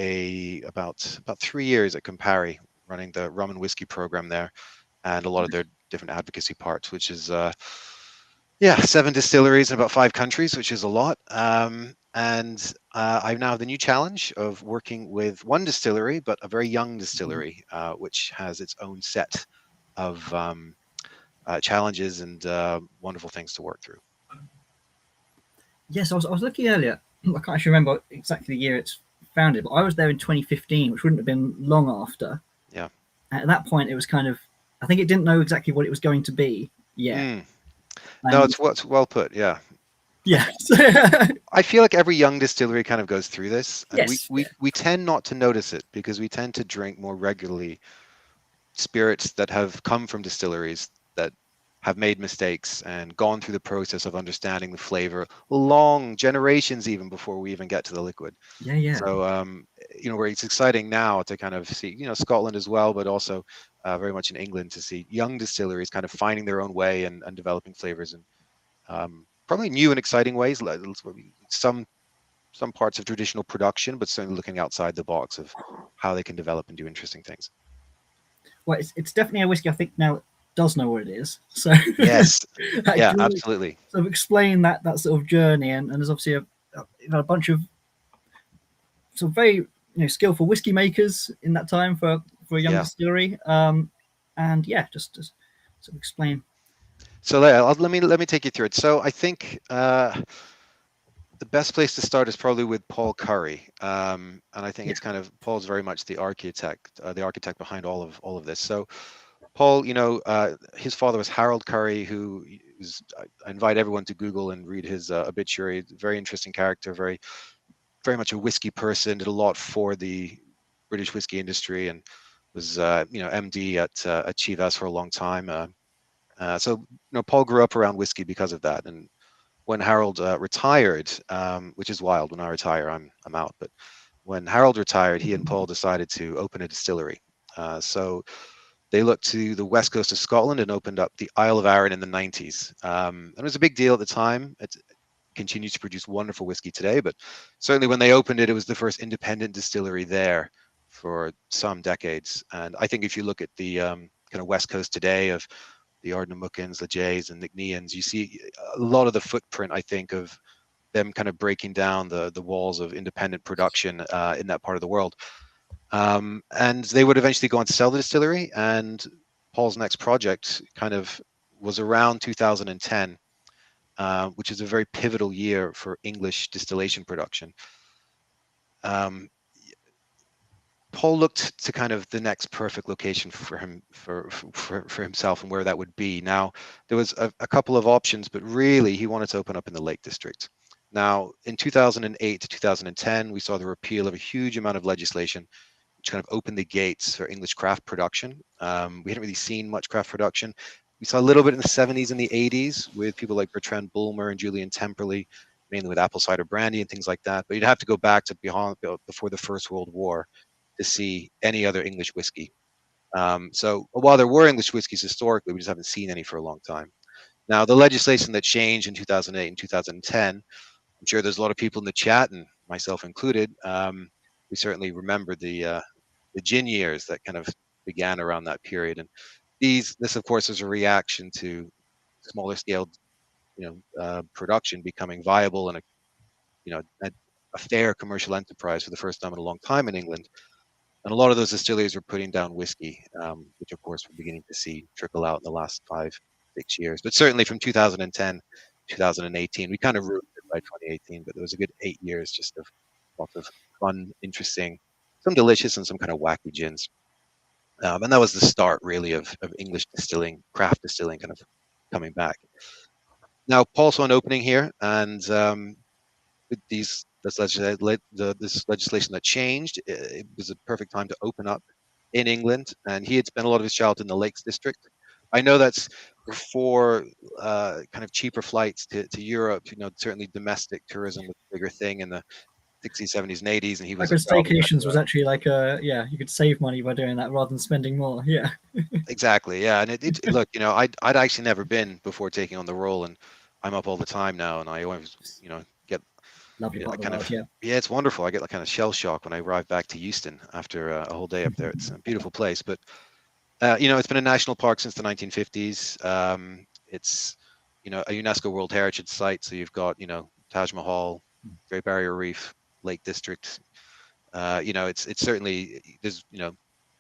about 3 years at Campari, running the rum and whiskey program there, and a lot of their different advocacy parts, which is 7 distilleries in about 5 countries, which is a lot. And I now have the new challenge of working with one distillery, but a very young distillery, which has its own set of challenges and wonderful things to work through. Yes, I was looking earlier. I can't actually remember exactly the year it's founded, but I was there in 2015, which wouldn't have been long after. Yeah. And at that point, it was kind of, I think it didn't know exactly what it was going to be yet. No, it's well put. Yeah. Yeah. I feel like every young distillery kind of goes through this, and Yes. we tend not to notice it because we tend to drink more regularly spirits that have come from distilleries that have made mistakes and gone through the process of understanding the flavor long generations even before we even get to the liquid. Yeah. So where it's exciting now to kind of see Scotland as well, but also very much in England to see young distilleries kind of finding their own way and developing flavors and probably new and exciting ways, like some parts of traditional production, but certainly looking outside the box of how they can develop and do interesting things. Well, it's definitely a whiskey I think now does know what it is. So yes, yeah, absolutely. Sort of explain that sort of journey, and there's obviously a bunch of sort of very skillful whiskey makers in that time for a young distillery. And just sort of explain. So let me take you through it. So I think the best place to start is probably with Paul Curry, and I think it's kind of Paul's very much the architect behind all of this. So Paul, his father was Harold Curry, who is, I invite everyone to Google and read his obituary. Very interesting character, very much a whiskey person. Did a lot for the British whiskey industry, and was MD at Chivas for a long time. So Paul grew up around whiskey because of that. And when Harold retired, which is wild, when I retire, I'm out. But when Harold retired, he and Paul decided to open a distillery. So they looked to the west coast of Scotland and opened up the Isle of Arran in the 90s. And it was a big deal at the time. It continues to produce wonderful whiskey today, but certainly when they opened it, it was the first independent distillery there for some decades. And I think if you look at the kind of west coast today of the Ardnamuckins, the Jays, and Nicneans, you see a lot of the footprint, I think, of them kind of breaking down the walls of independent production in that part of the world. And they would eventually go on to sell the distillery. And Paul's next project kind of was around 2010, which is a very pivotal year for English distillation production. Paul looked to kind of the next perfect location for him, for himself, and where that would be. Now, there was a couple of options, but really he wanted to open up in the Lake District. Now, in 2008 to 2010, we saw the repeal of a huge amount of legislation, which kind of opened the gates for English craft production. We hadn't really seen much craft production. We saw a little bit in the 70s and the 80s with people like Bertrand Bulmer and Julian Temperley, mainly with apple cider brandy and things like that. But you'd have to go back to before the First World War to see any other English whiskey. So while there were English whiskeys historically, we just haven't seen any for a long time. Now, the legislation that changed in 2008 and 2010, I'm sure there's a lot of people in the chat, and myself included, we certainly remember the gin years that kind of began around that period. And this of course is a reaction to smaller scale, production becoming viable and a fair commercial enterprise for the first time in a long time in England. And a lot of those distilleries were putting down whiskey, which of course we're beginning to see trickle out in the last 5-6 years. But certainly from 2010, 2018, we kind of ruined it by 2018, but there was a good 8 years just of lots of fun, interesting, some delicious and some kind of wacky gins. And that was the start really of English distilling, craft distilling kind of coming back. Now, Paul saw an opening here, and with this legislation that changed, it was a perfect time to open up in England. And he had spent a lot of his childhood in the Lakes District. I know that's before kind of cheaper flights to Europe. Certainly domestic tourism was a bigger thing in the 60s, 70s, and 80s. And he was staycations was actually like you could save money by doing that rather than spending more. Yeah. Exactly. Yeah. And look, I'd actually never been before taking on the role, and I'm up all the time now, and I always, get Lovely part of the world, yeah, it's wonderful. I get like kind of shell shock when I arrive back to Euston after a whole day up there. It's a beautiful place, but it's been a national park since the 1950s. It's a UNESCO World Heritage Site, so you've got Taj Mahal, Great Barrier Reef, Lake District. It's certainly, there's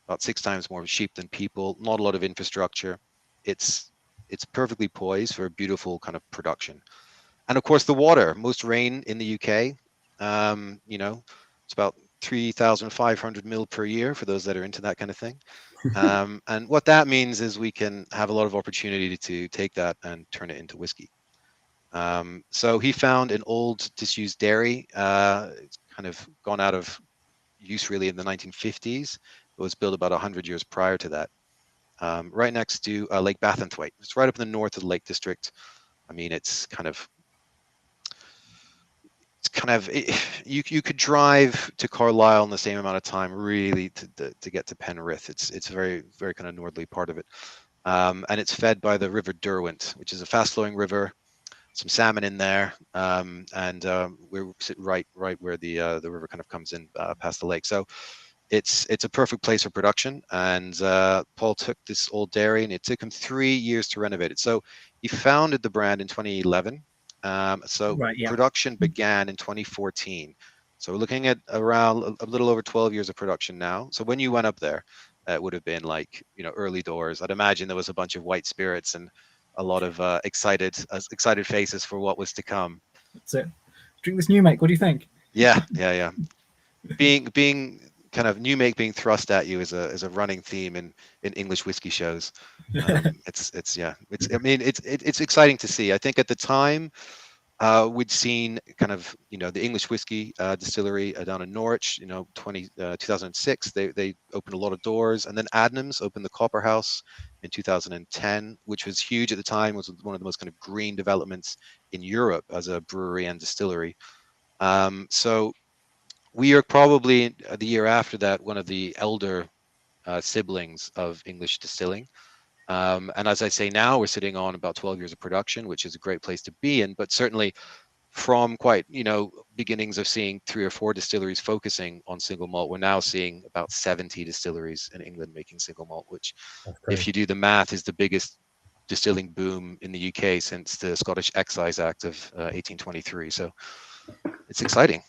about 6 times more sheep than people. Not a lot of infrastructure. It's perfectly poised for a beautiful kind of production. And of course, the water, most rain in the UK, it's about 3,500 mil per year for those that are into that kind of thing. And what that means is we can have a lot of opportunity to take that and turn it into whiskey. So he found an old disused dairy. It's kind of gone out of use really in the 1950s. It was built about 100 years prior to that. Right next to Lake Bathantwait. It's right up in the north of the Lake District. I mean, you could drive to Carlisle in the same amount of time really to get to Penrith. It's a very, very kind of northerly part of it. And it's fed by the River Derwent, which is a fast flowing river, some salmon in there. And we're sitting right where the river kind of comes in past the lake. So it's a perfect place for production. And Paul took this old dairy, and it took him 3 years to renovate it. So he founded the brand in 2011. Production began in 2014. So we're looking at around a little over 12 years of production now. So when you went up there, it would have been like, early doors. I'd imagine there was a bunch of white spirits and a lot of excited faces for what was to come. That's it. Drink this new make. What do you think? Yeah. Being kind of new make being thrust at you is a running theme in English whiskey shows. It's exciting to see. I think at the time we'd seen kind of the English whiskey distillery down in Norwich. 2006 they opened a lot of doors, and then Adnams opened the Copper House in 2010, which was huge at the time. Was one of the most kind of green developments in Europe as a brewery and distillery. So we are probably the year after that one of the elder siblings of English distilling. And as I say now, we're sitting on about 12 years of production, which is a great place to be in. But certainly from quite, beginnings of seeing 3 or 4 distilleries focusing on single malt, we're now seeing about 70 distilleries in England making single malt, which if you do the math is the biggest distilling boom in the UK since the Scottish Excise Act of 1823. So it's exciting.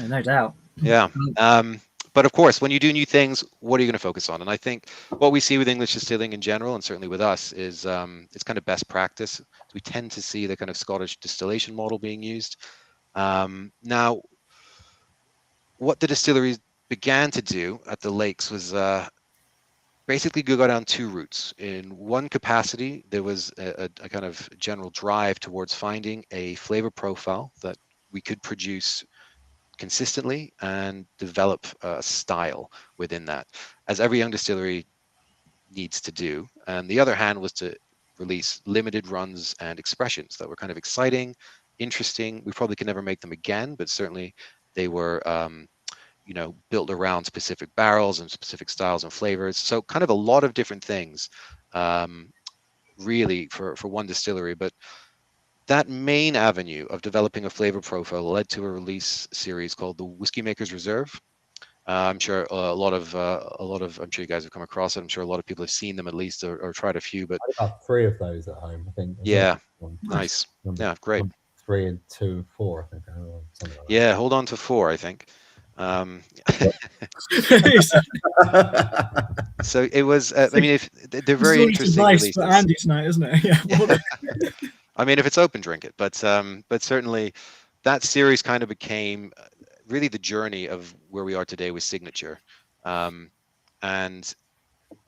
No doubt. Yeah. But of course, when you do new things, what are you going to focus on? And I think what we see with English distilling in general, and certainly with us, is it's kind of best practice. We tend to see the kind of Scottish distillation model being used. Now, what the distilleries began to do at the lakes was basically go down 2 routes. In one capacity, there was a kind of general drive towards finding a flavor profile that we could produce consistently and develop a style within that, as every young distillery needs to do. And the other hand was to release limited runs and expressions that were kind of exciting, interesting. We probably could never make them again, but certainly they were built around specific barrels and specific styles and flavors. So kind of a lot of different things really for one distillery. But that main avenue of developing a flavor profile led to a release series called the Whiskey Maker's Reserve. I'm sure a lot of I'm sure you guys have come across it. I'm sure a lot of people have seen them at least or tried a few. But I got 3 of those at home, I think. yeah, One. nice. Number, Yeah, great. 3 and 2 and 4, I think. Something like Yeah, hold on to 4, I think. So it was. I mean, if they're very interesting releases. For Andy tonight, isn't it? Yeah. I mean, if it's open, drink it. But certainly, that series kind of became really the journey of where we are today with Signature. And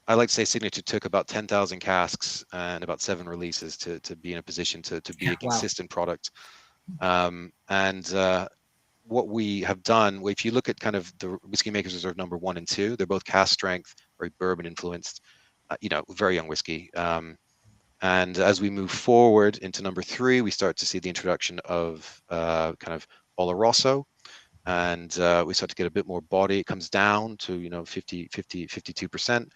I like to say Signature took about 10,000 casks and about 7 releases to be in a position to be a consistent product. What we have done, if you look at kind of the Whiskey Makers Reserve number 1 and 2, they're both cask strength, very bourbon influenced, very young whiskey. And as we move forward into number 3, we start to see the introduction of kind of Oloroso, and we start to get a bit more body. It comes down to 52%,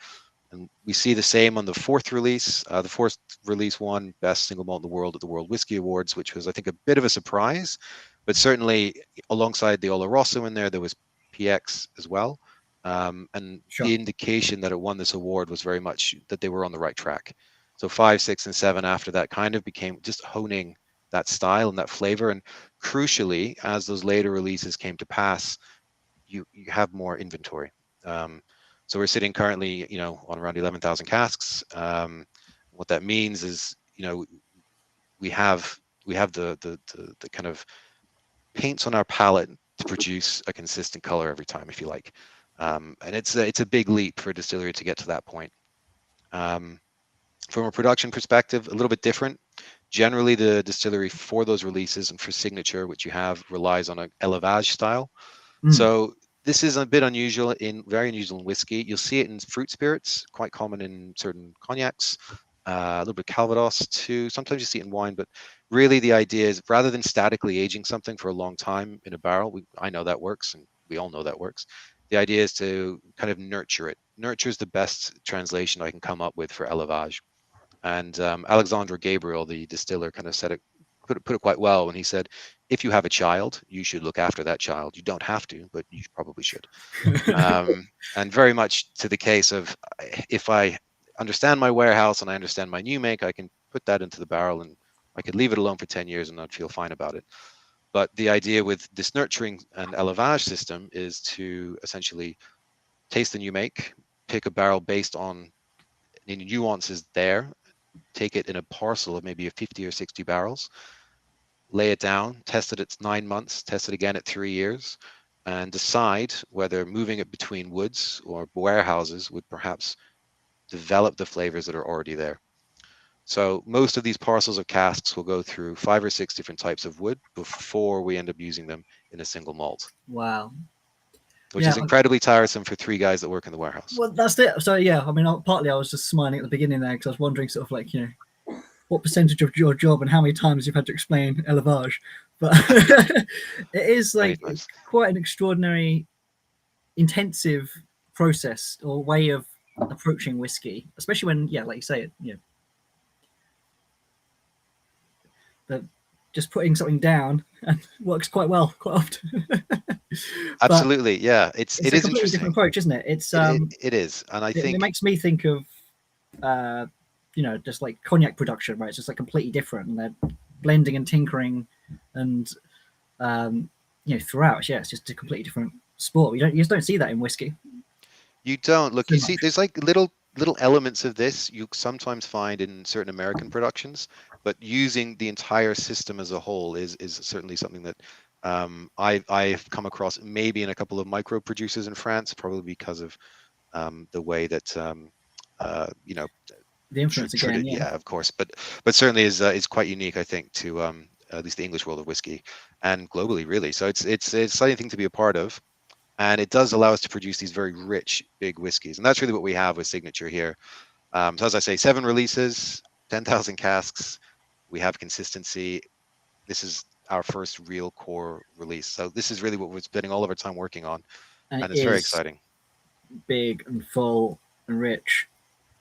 and we see the same on the 4th release. The 4th release won best single malt in the world at the World Whiskey Awards, which was, I think, a bit of a surprise, but certainly alongside the Oloroso in there was PX as well. And Sure. The indication that it won this award was very much that they were on the right track. So 5, 6, and 7 after that kind of became just honing that style and that flavor. And crucially, as those later releases came to pass, you have more inventory. So we're sitting currently, on around 11,000 casks. What that means is, we have the kind of paints on our palette to produce a consistent color every time, if you like. And it's a big leap for a distillery to get to that point. From a production perspective, a little bit different. Generally, the distillery for those releases and for Signature, which you have, relies on an élevage style. So this is a bit very unusual in whiskey. You'll see it in fruit spirits, quite common in certain cognacs, a little bit Calvados too. Sometimes you see it in wine, but really the idea is rather than statically aging something for a long time in a barrel, I know that works, and we all know that works. The idea is to kind of nurture it. Nurture is the best translation I can come up with for élevage. And Alexandre Gabriel, the distiller, kind of said it, put it quite well when he said, if you have a child, you should look after that child. You don't have to, but you probably should. And very much to the case of, if I understand my warehouse and I understand my new make, I can put that into the barrel and I could leave it alone for 10 years and I'd feel fine about it. But the idea with this nurturing and élevage system is to essentially taste the new make, pick a barrel based on any nuances there, take it in a parcel of maybe 50 or 60 barrels, lay it down, test it at 9 months, test it again at 3 years, and decide whether moving it between woods or warehouses would perhaps develop the flavors that are already there. So most of these parcels of casks will go through 5 or 6 different types of wood before we end up using them in a single malt. Wow. Which is incredibly tiresome for 3 guys that work in the warehouse. Well, that's it. So yeah, I mean, partly I was just smiling at the beginning there because I was wondering sort of like, what percentage of your job and how many times you've had to explain élevage. But it is like quite an extraordinary, intensive process or way of approaching whiskey, especially when, like you say, just putting something down works quite well quite often. Absolutely, yeah. It is a completely interesting. Different approach, isn't it? It is, and I think it makes me think of just like cognac production, right? It's just like completely different, and they're blending and tinkering, and throughout. Yeah, it's just a completely different sport. You just don't see that in whiskey. You don't. Look, you see, there's like little elements of this you sometimes find in certain American productions, but using the entire system as a whole is certainly something that I've come across maybe in a couple of micro producers in France, probably because of the way that the influence again, yeah, of course, but certainly is quite unique, I think, to at least the English world of whiskey and globally, really. So it's an exciting thing to be a part of. And it does allow us to produce these very rich, big whiskeys. And that's really what we have with Signature here. So as I say, 7 releases, 10,000 casks. We have consistency. This is our first real core release. So this is really what we're spending all of our time working on. And it's very exciting. Big and full and rich.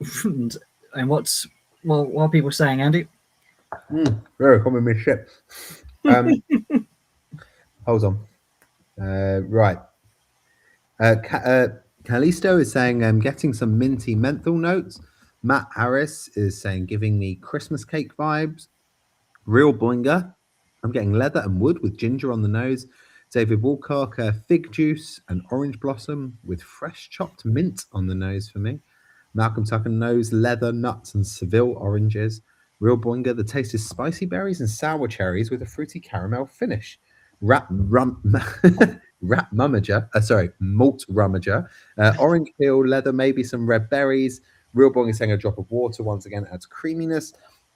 And what are people saying, Andy? Very common me shit. Hold on. Right. Callisto is saying, getting some minty menthol notes. Matt Harris is saying, giving me Christmas cake vibes. Real Boinger, I'm getting leather and wood with ginger on the nose. David Walker, fig juice and orange blossom with fresh chopped mint on the nose for me. Malcolm Tucker, nose, leather, nuts and Seville oranges. Real Boinger, the taste is spicy berries and sour cherries with a fruity caramel finish. Malt rummager, orange peel, leather, maybe some red berries. Real Boinger saying a drop of water once again adds creaminess.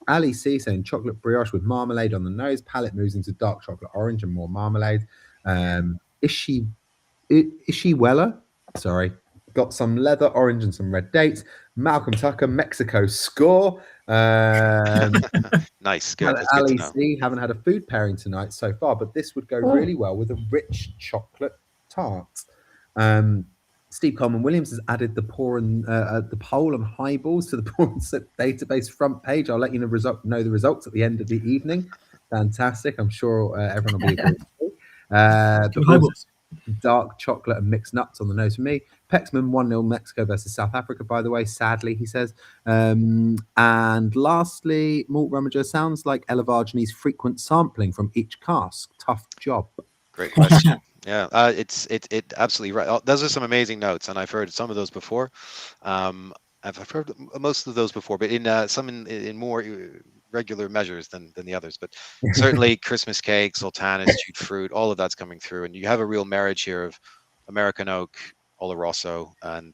Ali C saying chocolate brioche with marmalade on the nose. Palette moves into dark chocolate orange and more marmalade. Ishi Weller, sorry, got some leather, orange, and some red dates. Malcolm Tucker, Mexico score. Nice, good. That's good to Ali know. C, haven't had a food pairing tonight so far, but this would go really well with a rich chocolate tart. Steve Coleman Williams has added the pole and highballs to the Pour and Sip database front page. I'll let you know the results at the end of the evening. Fantastic. I'm sure everyone will be agreeing. Dark chocolate and mixed nuts on the nose for me. Pexman 1-0 Mexico versus South Africa, by the way, sadly, he says. And lastly, Malt Rummager sounds like Elavage needs frequent sampling from each cask. Tough job. Great question. Yeah, it absolutely right. Those are some amazing notes, and I've heard some of those before. I've heard most of those before, but in some in more regular measures than the others. But certainly Christmas cake, sultanas, stewed fruit, all of that's coming through, and you have a real marriage here of American oak, Oloroso, and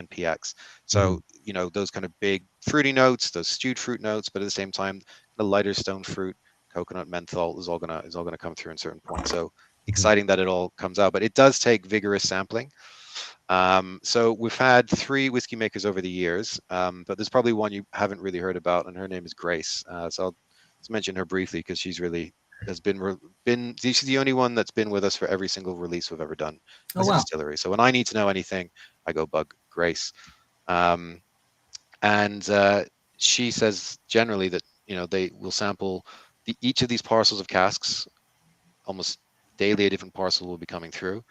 PX. So you know those kind of big fruity notes, those stewed fruit notes, but at the same time the lighter stone fruit, coconut, menthol is all gonna come through in certain points. So exciting that it all comes out, but it does take vigorous sampling. So we've had 3 whiskey makers over the years, but there's probably one you haven't really heard about, and her name is Grace. So I'll just mention her briefly because she's really has been she's the only one that's been with us for every single release we've ever done as a distillery. So when I need to know anything, I go bug Grace. She says generally that they will sample each of these parcels of casks almost daily. A different parcel will be coming through.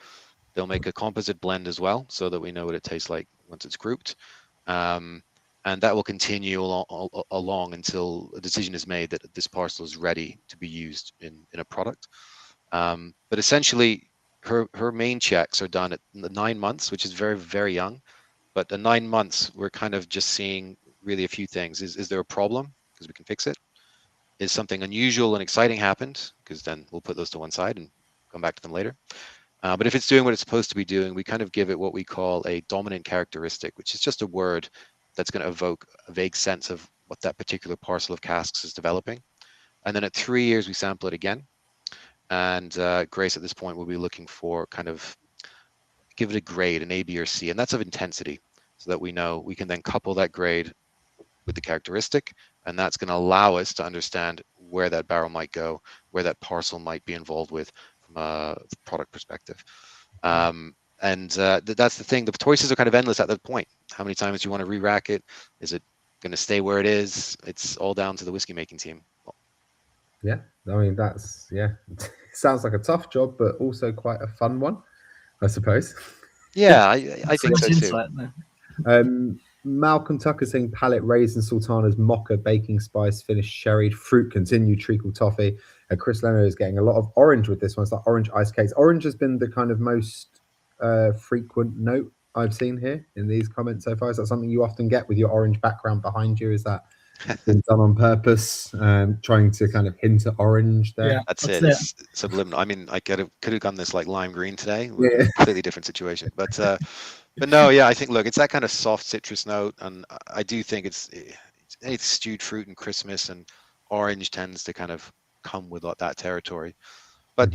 They'll make a composite blend as well, so that we know what it tastes like once it's grouped. And that will continue along until a decision is made that this parcel is ready to be used in a product. But essentially, her main checks are done at the 9 months, which is very, very young. But the 9 months, we're kind of just seeing really a few things. Is there a problem? Because we can fix it. Is something unusual and exciting happened? Because then we'll put those to one side and come back to them later. But if it's doing what it's supposed to be doing, we kind of give it what we call a dominant characteristic, which is just a word that's going to evoke a vague sense of what that particular parcel of casks is developing. And then at 3 years, we sample it again. And Grace at this point will be looking for kind of give it a grade, an A, B, or C, and that's of intensity, so that we know we can then couple that grade with the characteristic, and that's going to allow us to understand where that barrel might go, where that parcel might be involved with from a product perspective. That's the thing. The choices are kind of endless at that point. How many times do you want to re-rack it? Is it going to stay where it is? It's all down to the whiskey making team. Yeah, I mean that's sounds like a tough job, but also quite a fun one, I suppose. Yeah, I think so too. Malcolm Tucker saying palette raisin sultanas, mocha, baking spice, finished sherried, fruit, continued treacle toffee. Chris Leonard is getting a lot of orange with this one. It's like orange ice cakes. Orange has been the kind of most frequent note I've seen here in these comments so far. Is that something you often get with your orange background behind you? Is that been done on purpose, trying to kind of hint at orange there? Yeah, that's it. It's subliminal. I mean, I could have done this like lime green today. Yeah. Completely different situation, but no, yeah, I think look, it's that kind of soft citrus note, and I do think it's stewed fruit and Christmas, and orange tends to kind of come with that territory. But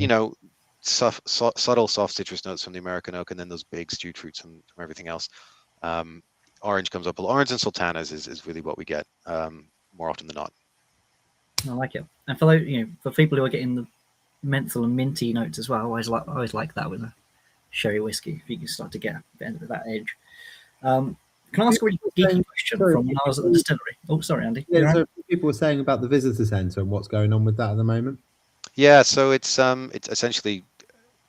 subtle soft citrus notes from the American oak, and then those big stewed fruits from everything else. Orange comes up. Orange and sultanas is really what we get more often than not. I like it, and for those, for people who are getting the menthol and minty notes as well, I always like that with a sherry whiskey. If you can start to get a bit of that edge. Can I ask a really geeky question sorry. from when I was at the distillery? Oh, sorry, Andy. Yeah, You're on? so people were saying about the visitor centre and what's going on with that at the moment. Yeah, so it's essentially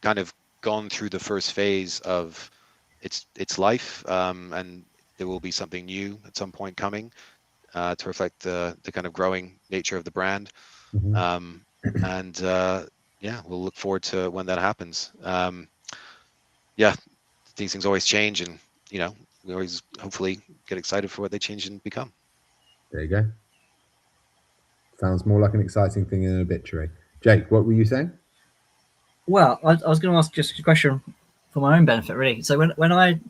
kind of gone through the first phase of its life, and there will be something new at some point coming to reflect the kind of growing nature of the brand. Mhm. And yeah, we'll look forward to when that happens. Yeah, these things always change, and you know, we always hopefully get excited for what they change and become. There you go. Sounds more like an exciting thing than an obituary. Jake, what were you saying? Well, I was going to ask just a question for my own benefit, really. So when I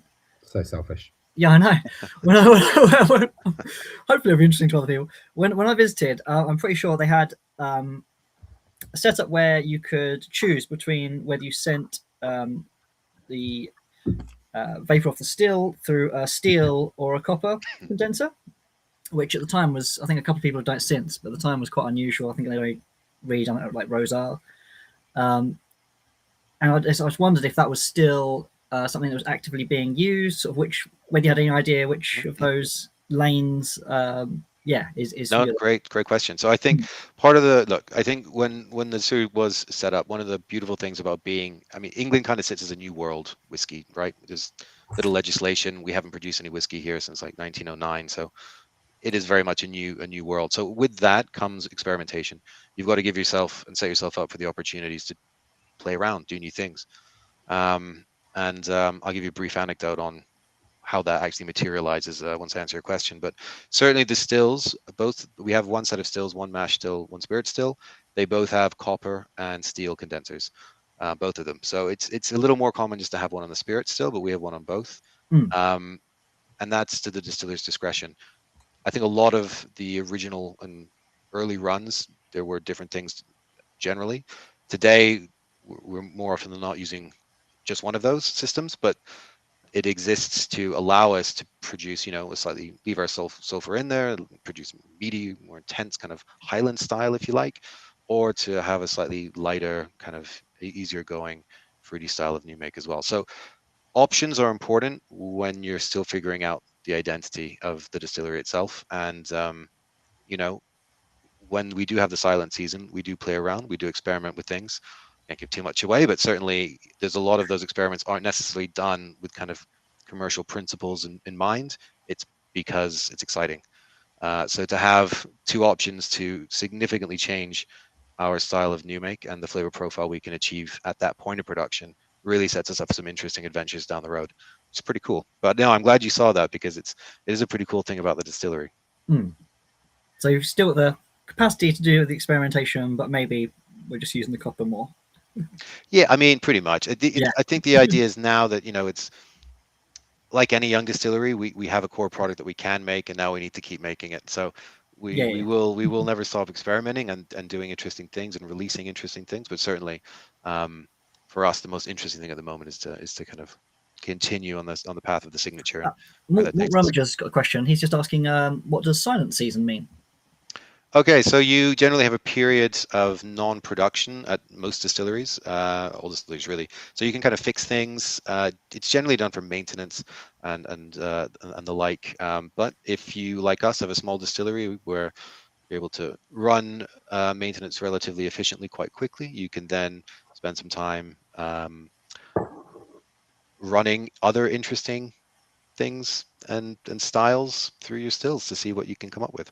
So selfish. yeah, I know. Hopefully it'll be interesting to other people. When I visited, I'm pretty sure they had a setup where you could choose between whether you sent the vapor off the still through a steel or a copper condenser, which at the time was, I think a couple of people have done it since, but at the time was quite unusual. I think they only redone it like Rosal. And I just wondered if that was still something that was actively being used, sort of whether you had any idea which of those lanes, is No, your... great question. So I think part of I think when the series was set up, one of the beautiful things about being, I mean, England kind of sits as a new world whiskey, right? There's little legislation. We haven't produced any whiskey here since like 1909, so it is very much a new world. So with that comes experimentation. You've got to give yourself and set yourself up for the opportunities to play around, do new things. I'll give you a brief anecdote on how that actually materializes once I answer your question. But certainly the stills, we have one set of stills, one mash still, one spirit still. They both have copper and steel condensers, both of them. So it's a little more common just to have one on the spirit still, but we have one on both. And that's to the distiller's discretion. I think a lot of the original and early runs, there were different things generally. Today, we're more often than not using just one of those systems, but it exists to allow us to produce, a slightly, leave our sulfur in there, produce meaty, more intense kind of Highland style, if you like, or to have a slightly lighter, kind of easier going fruity style of new make as well. So options are important when you're still figuring out the identity of the distillery itself. And, when we do have the silent season, we do play around, we do experiment with things. Can't give too much away, but certainly there's a lot of those experiments aren't necessarily done with kind of commercial principles in mind. It's because it's exciting. So to have two options to significantly change our style of new make and the flavor profile we can achieve at that point of production really sets us up for some interesting adventures down the road. It's pretty cool. But no, I'm glad you saw that because it is a pretty cool thing about the distillery. So you've still got the capacity to do the experimentation, but maybe we're just using the copper more. Yeah, I mean, pretty much. I think the idea is now that, it's like any young distillery, we have a core product that we can make, and now we need to keep making it. So we will never stop experimenting and doing interesting things and releasing interesting things. But certainly, for us, the most interesting thing at the moment is to kind of continue on the path of the signature. Mort Rummager's got a question. He's just asking, what does silent season mean? Okay, so you generally have a period of non-production at most distilleries, all distilleries really. So you can kind of fix things. It's generally done for maintenance and the like. But if you, like us, have a small distillery where you're able to run maintenance relatively efficiently quite quickly, you can then spend some time running other interesting things and styles through your stills to see what you can come up with.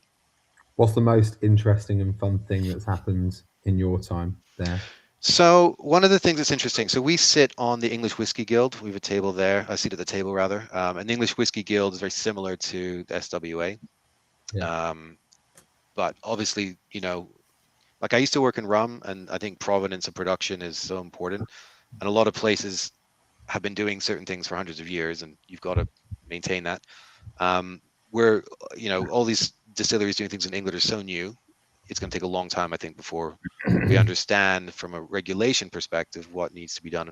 What's the most interesting and fun thing that's happened in your time there? So one of the things that's interesting, so we sit on the English Whisky Guild. We have a table there, a seat at the table rather. And the English Whisky Guild is very similar to the SWA. Yeah. But obviously, like I used to work in rum, and I think provenance of production is so important. And a lot of places have been doing certain things for hundreds of years, and you've got to maintain that. Where, all these distilleries doing things in England are so new, it's going to take a long time, I think, before we understand from a regulation perspective what needs to be done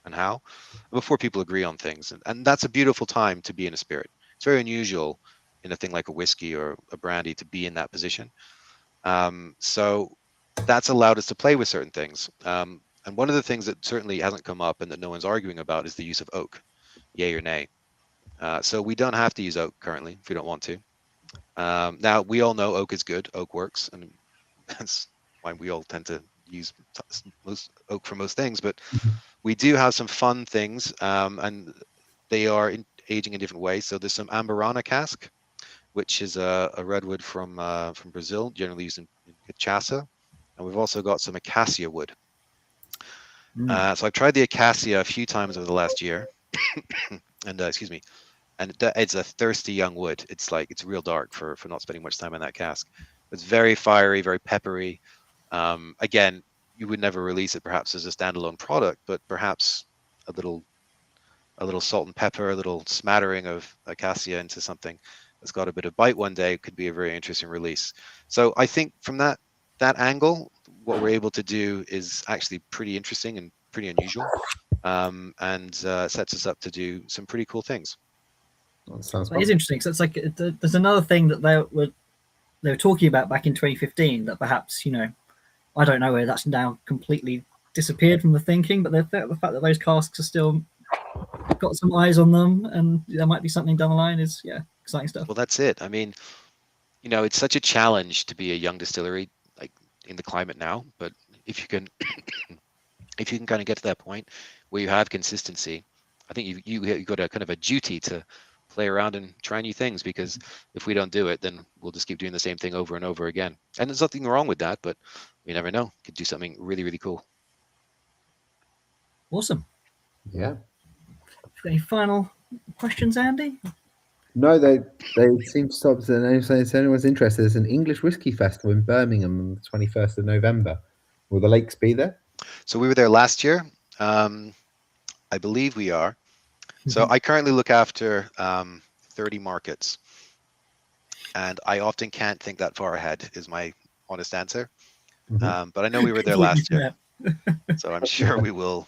and how, before people agree on things. And that's a beautiful time to be in a spirit. It's very unusual in a thing like a whiskey or a brandy to be in that position. So that's allowed us to play with certain things. And one of the things that certainly hasn't come up and that no one's arguing about is the use of oak, yay or nay. So we don't have to use oak currently if we don't want to. Now, we all know oak is good. Oak works. And that's why we all tend to use most oak for most things. But we do have some fun things, and they are aging in different ways. So there's some Amburana cask, which is a redwood from Brazil, generally used in cachaça. And we've also got some acacia wood. So I've tried the acacia a few times over the last year. And excuse me. And it's a thirsty young wood. It's real dark for not spending much time in that cask. It's very fiery, very peppery. Again, you would never release it perhaps as a standalone product, but perhaps a little salt and pepper, a little smattering of acacia into something that's got a bit of bite one day could be a very interesting release. So I think from that angle, what we're able to do is actually pretty interesting and pretty unusual, and sets us up to do some pretty cool things. That sounds It is interesting. So it's like there's another thing that they were talking about back in 2015 that perhaps, I don't know whether that's now completely disappeared from the thinking, but the fact that those casks are still got some eyes on them and there might be something down the line is exciting stuff. Well, that's it. I mean, it's such a challenge to be a young distillery like in the climate now, but if you can kind of get to that point where you have consistency, I think you've got a kind of a duty to play around and try new things, because if we don't do it, then we'll just keep doing the same thing over and over again. And there's nothing wrong with that, but we never know. Could do something really, really cool. Awesome. Yeah. Any final questions, Andy? No, they seem to stop. If anyone's interested, there's an English whiskey festival in Birmingham on the 21st of November. Will the Lakes be there? So we were there last year. I believe we are. So I currently look after 30 markets, and I often can't think that far ahead is my honest answer. But I know we were there last year, so I'm sure we will.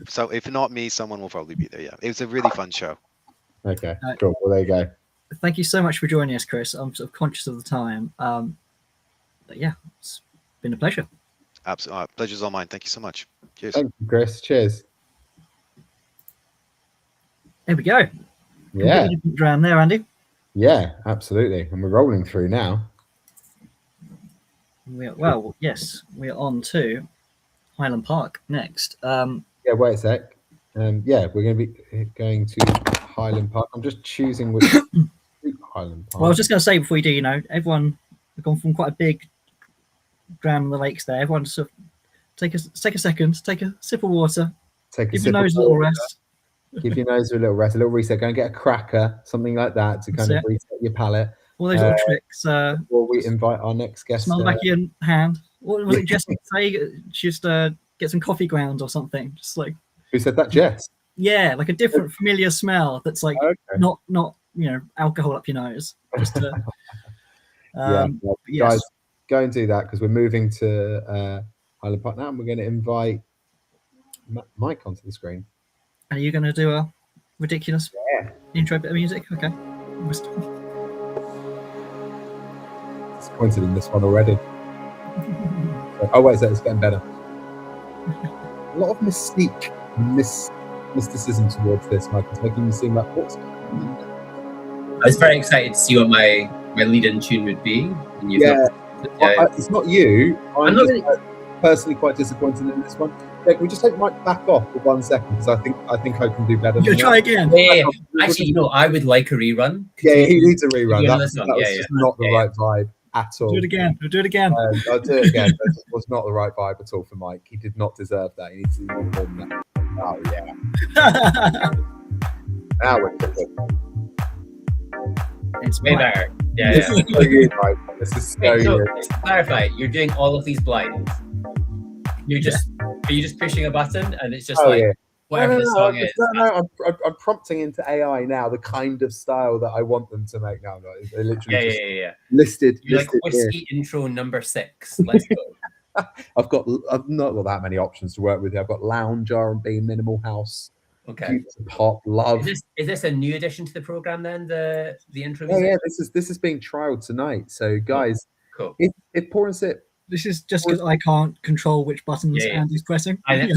So if not me, someone will probably be there. Yeah, it was a really fun show. Okay, cool. Well, there you go. Thank you so much for joining us, Chris. I'm sort of conscious of the time. But yeah, it's been a pleasure. Absolutely, pleasure's all mine. Thank you so much. Cheers. Thank you, Chris. Cheers. There we go. Yeah. Completely different dram there, Andy. Yeah, absolutely. And we're rolling through now. Yes, we're on to Highland Park next. Yeah, wait a sec. Yeah, we're going to be going to Highland Park. I'm just choosing which Highland Park. Well, I was just going to say before you do, everyone, we've gone from quite a big dram on the lakes there. Everyone sort of take a second, take a sip of water, give your nose a little rest. Give your nose a little rest, a little reset. Go and get a cracker, something like that, to kind of reset your palate. All those little tricks. Before we invite our next guest. Smell the back of your hand. What was it Jess say? Just get some coffee grounds or something. Just like. Who said that, Jess? Yeah, like a different familiar smell that's like not alcohol up your nose. Just guys, go and do that, because we're moving to Highland Park now, and we're going to invite Mike onto the screen. Are you going to do a ridiculous intro bit of music? Okay. Disappointed in this one already. Oh wait, so it's getting better. A lot of mystique and mysticism towards this, Mike. It's making me seem like what's going on? I was very excited to see what my lead-in tune would be. And it's not you. I'm just personally quite disappointed in this one. Yeah, can we just take Mike back off for 1 second, because I think I can do better. You'll try again. Yeah. Actually, I would like a rerun. Yeah, he needs a rerun. That was just not the right vibe at all. Do it again. We'll do it again. I'll do it again. That was not the right vibe at all for Mike. He did not deserve that. He needs to do more than that. Oh yeah. Now we're cooking. It's way better. Yeah. This is so good, Mike. This is so good. Just to clarify, you're doing all of these blinds. Are you just pushing a button and it's just whatever the song is? No, I'm prompting into AI now the kind of style that I want them to make now. Right? They literally listed. You're like whiskey intro number 6. Let's go. I've not got that many options to work with. I've got lounge, R&B, minimal house, okay, pop, love. Is this a new addition to the program then? The intro. Yeah. This is being trialed tonight. So guys, cool. If Pour and Sip. This is just because I can't control which buttons Andy's pressing. And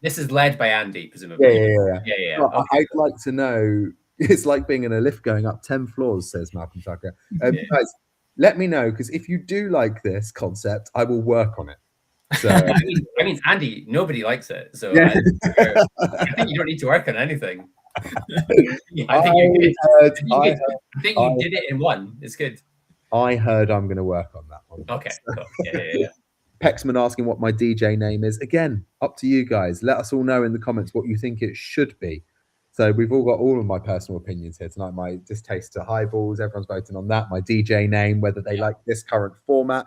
this is led by Andy, presumably. Yeah. Well, I'd like to know It's like being in a lift going up 10 floors, says Malcolm Tucker. Guys, let me know, because if you do like this concept, I will work on it. So I mean, Andy, nobody likes it. So Yeah. I think you don't need to work on anything. I think you did it in one. It's good. I heard I'm going to work on that one. Okay, cool. Yeah. Pexman asking what my DJ name is. Again, up to you guys. Let us all know in the comments what you think it should be. So we've all got all of my personal opinions here tonight. My distaste to highballs, everyone's voting on that. My DJ name, whether they like this current format.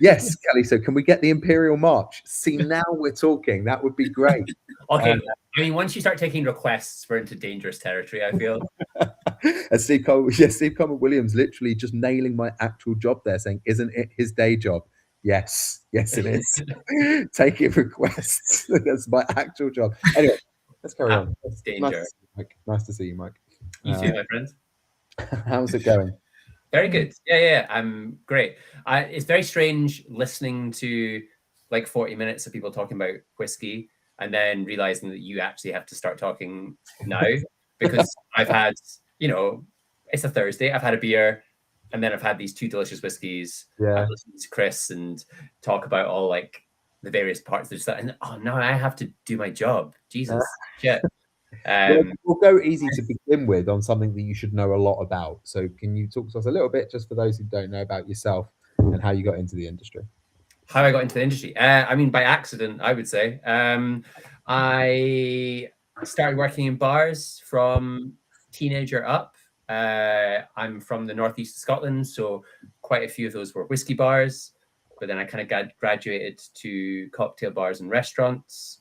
Yes, Kelly. So can we get the Imperial March? See, now we're talking. That would be great. Okay. I mean, once you start taking requests, we're into dangerous territory, I feel. Steve Coleman Williams literally just nailing my actual job there, saying, isn't it his day job? Yes, it is. Taking requests. That's my actual job. Anyway, let's carry on. Danger. Nice to see you, Mike. You too, my friend. How's it going? Very good. Yeah. I'm great. It's very strange listening to like 40 minutes of people talking about whiskey and then realizing that you actually have to start talking now, because I've had, it's a Thursday. I've had a beer, and then I've had these 2 delicious whiskeys. Yeah. I've listened to Chris and talk about all like the various parts of that. And now I have to do my job. Jesus, shit. We'll go easy to begin with on something that you should know a lot about. So can you talk to us a little bit, just for those who don't know, about yourself and how you got into the industry? How I got into the industry? I mean, by accident, I would say. I started working in bars from teenager up. I'm from the northeast of Scotland, so quite a few of those were whiskey bars. But then I kind of graduated to cocktail bars and restaurants.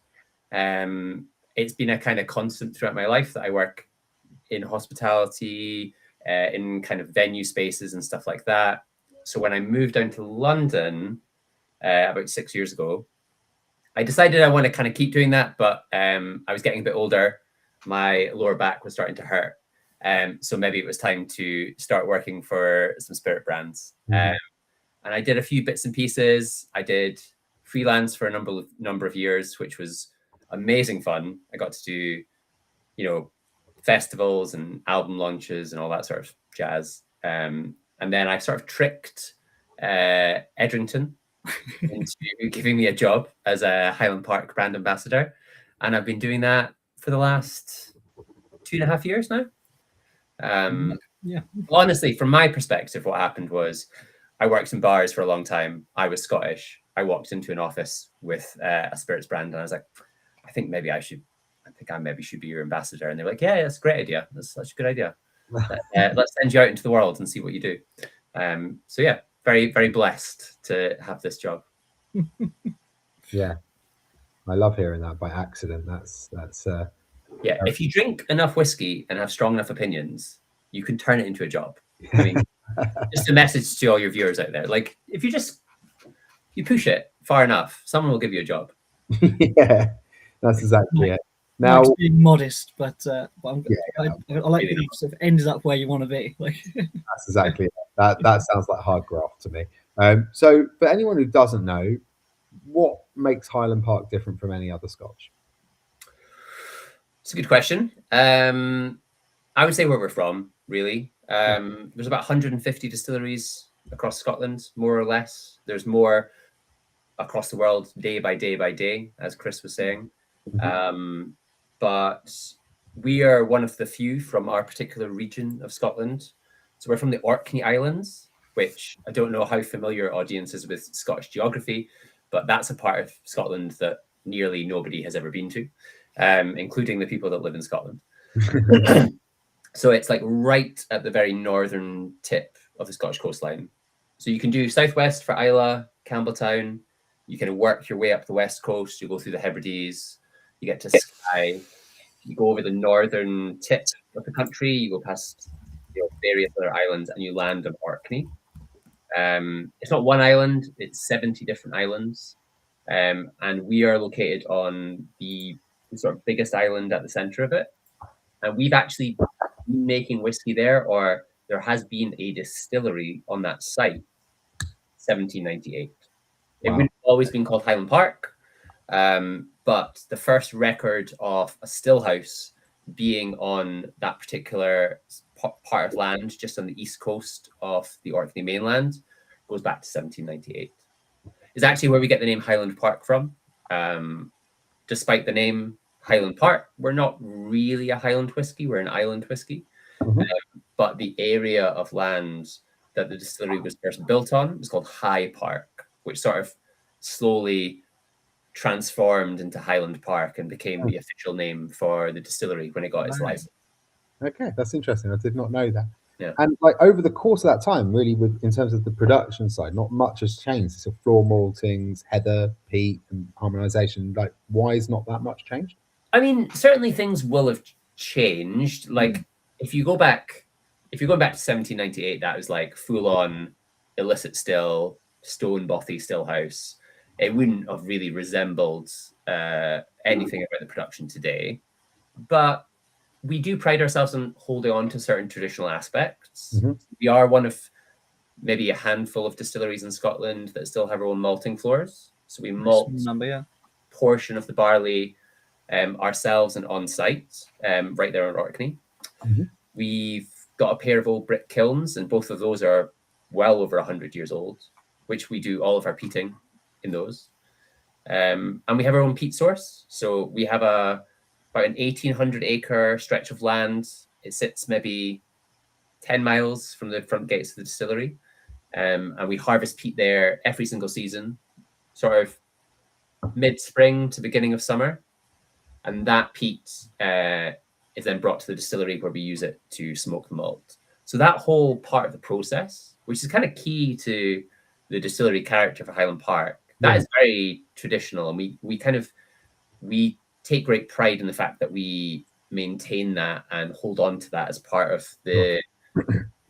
It's been a kind of constant throughout my life that I work in hospitality, in kind of venue spaces and stuff like that. So when I moved down to London about 6 years ago, I decided I want to kind of keep doing that, but I was getting a bit older. My lower back was starting to hurt. So maybe it was time to start working for some spirit brands. And I did a few bits and pieces. I did freelance for a number of years, which was amazing fun. I got to do, festivals and album launches and all that sort of jazz. And then I sort of tricked Edrington into giving me a job as a Highland Park brand ambassador. And I've been doing that for the last 2.5 years now. Honestly, from my perspective, what happened was I worked in bars for a long time. I was Scottish. I walked into an office with a spirits brand and I was like, I think I maybe should be your ambassador. And they were like, yeah, that's a great idea. That's such a good idea. Let's send you out into the world and see what you do. So yeah, very, very blessed to have this job. Yeah. I love hearing that by accident. That's yeah. If you drink enough whiskey and have strong enough opinions, you can turn it into a job. I mean, just a message to all your viewers out there. Like, if you push it far enough, someone will give you a job. Yeah, that's exactly it. Now, being modest, but I like that you sort of ended up where you want to be. Like, that's exactly it. That sounds like hard graft to me. So, for anyone who doesn't know, what makes Highland Park different from any other Scotch? It's a good question. I would say where we're from, really. There's about 150 distilleries across Scotland, more or less. There's more across the world, day by day by day, as Chris was saying. But we are one of the few from our particular region of Scotland. So we're from the Orkney Islands, which I don't know how familiar your audience is with Scottish geography, but that's a part of Scotland that nearly nobody has ever been to, including the people that live in Scotland. So it's like right at the very northern tip of the Scottish coastline. So you can do southwest for Islay, Campbelltown. You can work your way up the west coast. You go through the Hebrides. You get to Skye. You go over the northern tip of the country. You go past various other islands, and you land on Orkney. It's not one island; it's 70 different islands, and we are located on the sort of biggest island at the center of it. And we've actually been making whiskey there, or there has been a distillery on that site, 1798. It wouldn't have always been called Highland Park, but the first record of a still house being on that particular part of land just on the east coast of the Orkney mainland goes back to 1798. It's actually where we get the name Highland Park from. Despite the name Highland Park, we're not really a Highland whiskey, we're an island whiskey. But the area of land that the distillery was first built on was called High Park, which sort of slowly transformed into Highland Park and became the official name for the distillery when it got its license. Okay, that's interesting. I did not know that. Yeah. And like over the course of that time, really, with in terms of the production side, not much has changed. So floor maltings, heather, peat, and harmonization. Like, why is not that much changed? I mean, certainly things will have changed. Like if you go back to 1798, that was like full on illicit still, stone bothy still house. It wouldn't have really resembled anything about the production today. But we do pride ourselves on holding on to certain traditional aspects. We are one of maybe a handful of distilleries in Scotland that still have our own malting floors. So we malt portion of the barley ourselves and on site, right there in Orkney. We've got a pair of old brick kilns, and both of those are well over 100 years old, which we do all of our peating in those. And we have our own peat source. So we have about an 1,800 acre stretch of land. It sits maybe 10 miles from the front gates of the distillery. And we harvest peat there every single season, sort of mid-spring to beginning of summer. And that peat is then brought to the distillery where we use it to smoke the malt. So that whole part of the process, which is kind of key to the distillery character for Highland Park, that is very traditional. And we take great pride in the fact that we maintain that and hold on to that as part of the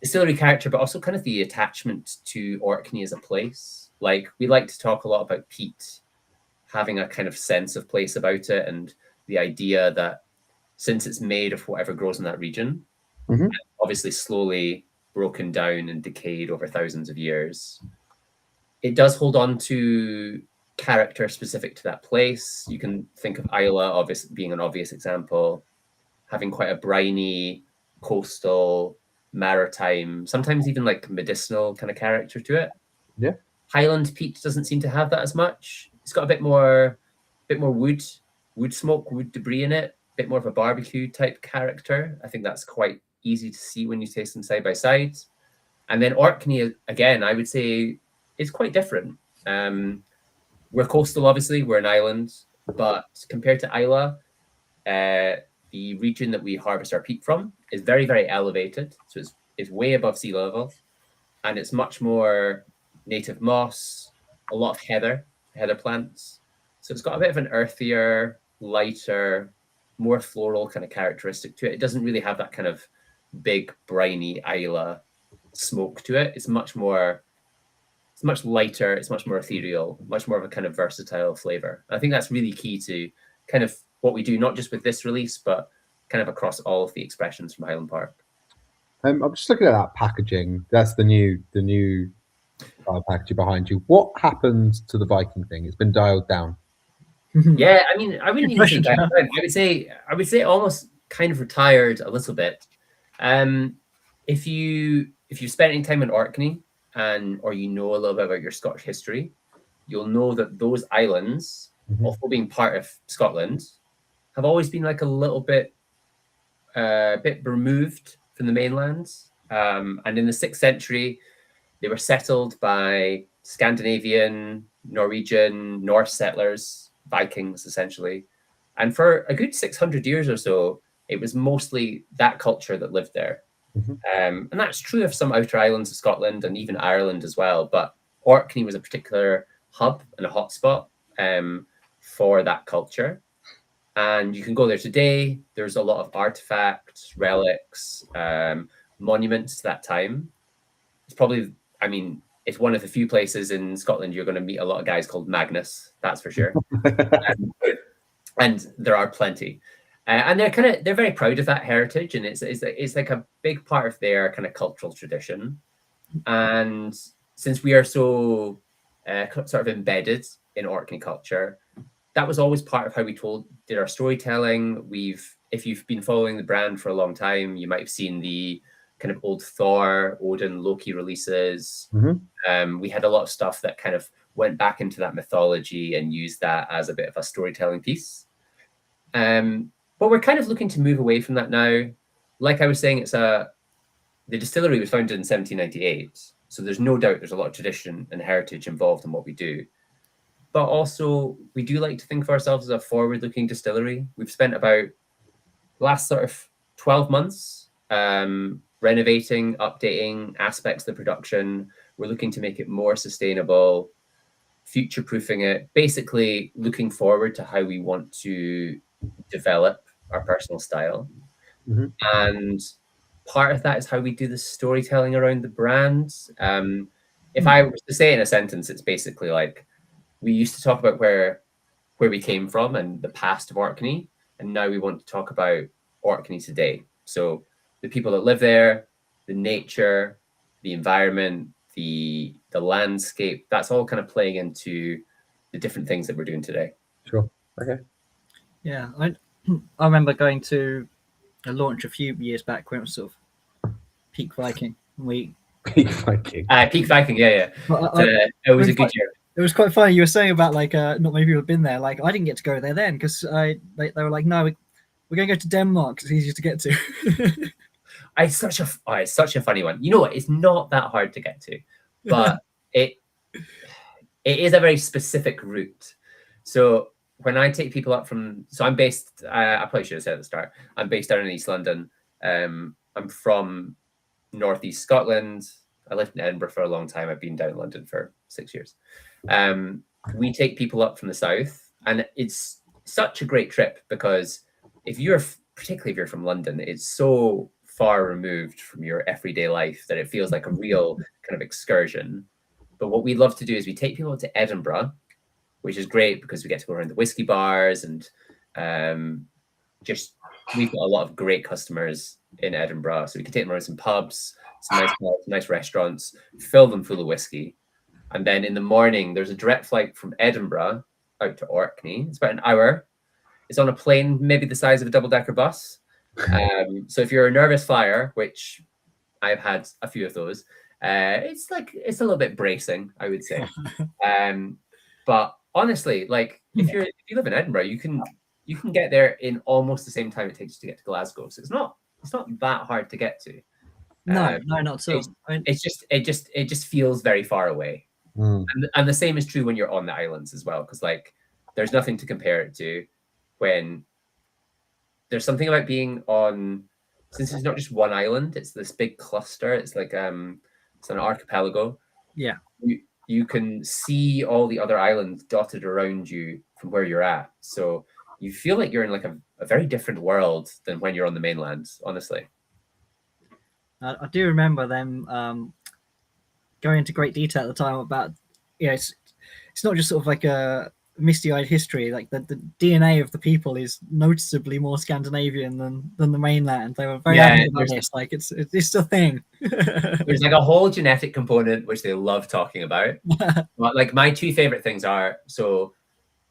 distillery character, but also kind of the attachment to Orkney as a place. Like, we like to talk a lot about peat having a kind of sense of place about it, and the idea that since it's made of whatever grows in that region, obviously slowly broken down and decayed over thousands of years, it does hold on to character specific to that place. You can think of Islay obviously being an obvious example, having quite a briny, coastal, maritime, sometimes even like medicinal kind of character to it. Yeah. Highland peat doesn't seem to have that as much. It's got a bit more wood smoke, wood debris in it, a bit more of a barbecue type character. I think that's quite easy to see when you taste them side by side. And then Orkney, again, I would say is quite different. We're coastal, obviously, we're an island, but compared to Islay, the region that we harvest our peat from is very, very elevated. So it's way above sea level, and it's much more native moss, a lot of heather plants. So it's got a bit of an earthier, lighter, more floral kind of characteristic to it. It doesn't really have that kind of big, briny Islay smoke to it. It's much lighter, it's much more ethereal, much more of a kind of versatile flavor. I think that's really key to kind of what we do, not just with this release, but kind of across all of the expressions from Highland Park. I'm just looking at that packaging. That's the new packaging behind you. What happened to the Viking thing? It's been dialed down. Yeah, I mean, I wouldn't even say dialed down. I would say almost kind of retired a little bit. If you spent any time in Orkney, or you know a little bit about your Scottish history, you'll know that those islands, although being part of Scotland, have always been like a little bit removed from the mainland. And in the 6th century, they were settled by Scandinavian, Norwegian, Norse settlers, Vikings, essentially. And for a good 600 years or so, it was mostly that culture that lived there. And that's true of some outer islands of Scotland and even Ireland as well. But Orkney was a particular hub and a hotspot for that culture. And you can go there today. There's a lot of artifacts, relics, monuments to that time. It's probably, I mean, it's one of the few places in Scotland you're going to meet a lot of guys called Magnus, that's for sure. And there are plenty. And they're very proud of that heritage, and it's like a big part of their kind of cultural tradition. And since we are so sort of embedded in Orkney culture, that was always part of how we did our storytelling. We've if you've been following the brand for a long time, you might have seen the kind of old Thor, Odin, Loki releases. We had a lot of stuff that kind of went back into that mythology and used that as a bit of a storytelling piece. But we're kind of looking to move away from that now. Like I was saying, the distillery was founded in 1798. So there's no doubt there's a lot of tradition and heritage involved in what we do. But also, we do like to think of ourselves as a forward-looking distillery. We've spent about the last sort of 12 months renovating, updating aspects of the production. We're looking to make it more sustainable, future-proofing it, basically looking forward to how we want to develop our personal style. And part of that is how we do the storytelling around the brand. If I was to say it in a sentence, it's basically like, we used to talk about where we came from and the past of Orkney, and now we want to talk about Orkney today. So the people that live there, the nature, the environment, the landscape, that's all kind of playing into the different things that we're doing today. Sure. Okay. Yeah, I remember going to a launch a few years back when it was sort of Peak Viking. Peak Viking. Peak Viking, yeah. It was a good year. It was quite funny. You were saying about like not many people have been there. Like I didn't get to go there then because they were like, no, we're going to go to Denmark. It's easier to get to. It's such a funny one. You know what? It's not that hard to get to, but it is a very specific route. So when I take people up so I'm based. I probably should have said at the start. I'm based down in East London. I'm from Northeast Scotland. I lived in Edinburgh for a long time. I've been down in London for 6 years. We take people up from the south, and it's such a great trip because particularly if you're from London, it's so far removed from your everyday life that it feels like a real kind of excursion. But what we love to do is we take people to Edinburgh, which is great because we get to go around the whiskey bars and we've got a lot of great customers in Edinburgh. So we can take them around some pubs, some nice pubs, nice restaurants, fill them full of whiskey. And then in the morning, there's a direct flight from Edinburgh out to Orkney. It's about an hour. It's on a plane, maybe the size of a double-decker bus. So if you're a nervous flyer, which I've had a few of those, it's a little bit bracing, I would say. But honestly, like if you live in Edinburgh, you can get there in almost the same time it takes to get to Glasgow. So it's not that hard to get to. No, not so. It just feels very far away. And the same is true when you're on the islands as well, because like there's nothing to compare it to when there's something about being on, since it's not just one island, it's this big cluster. It's like it's an archipelago. Yeah. You can see all the other islands dotted around you from where you're at. So you feel like you're in like a very different world than when you're on the mainland, honestly. I do remember them going into great detail at the time about, it's not just sort of like a misty-eyed history. Like the DNA of the people is noticeably more Scandinavian than the mainland. They were very adamant about this. Like it's a thing. There's like a whole genetic component which they love talking about. But like my two favorite things are, so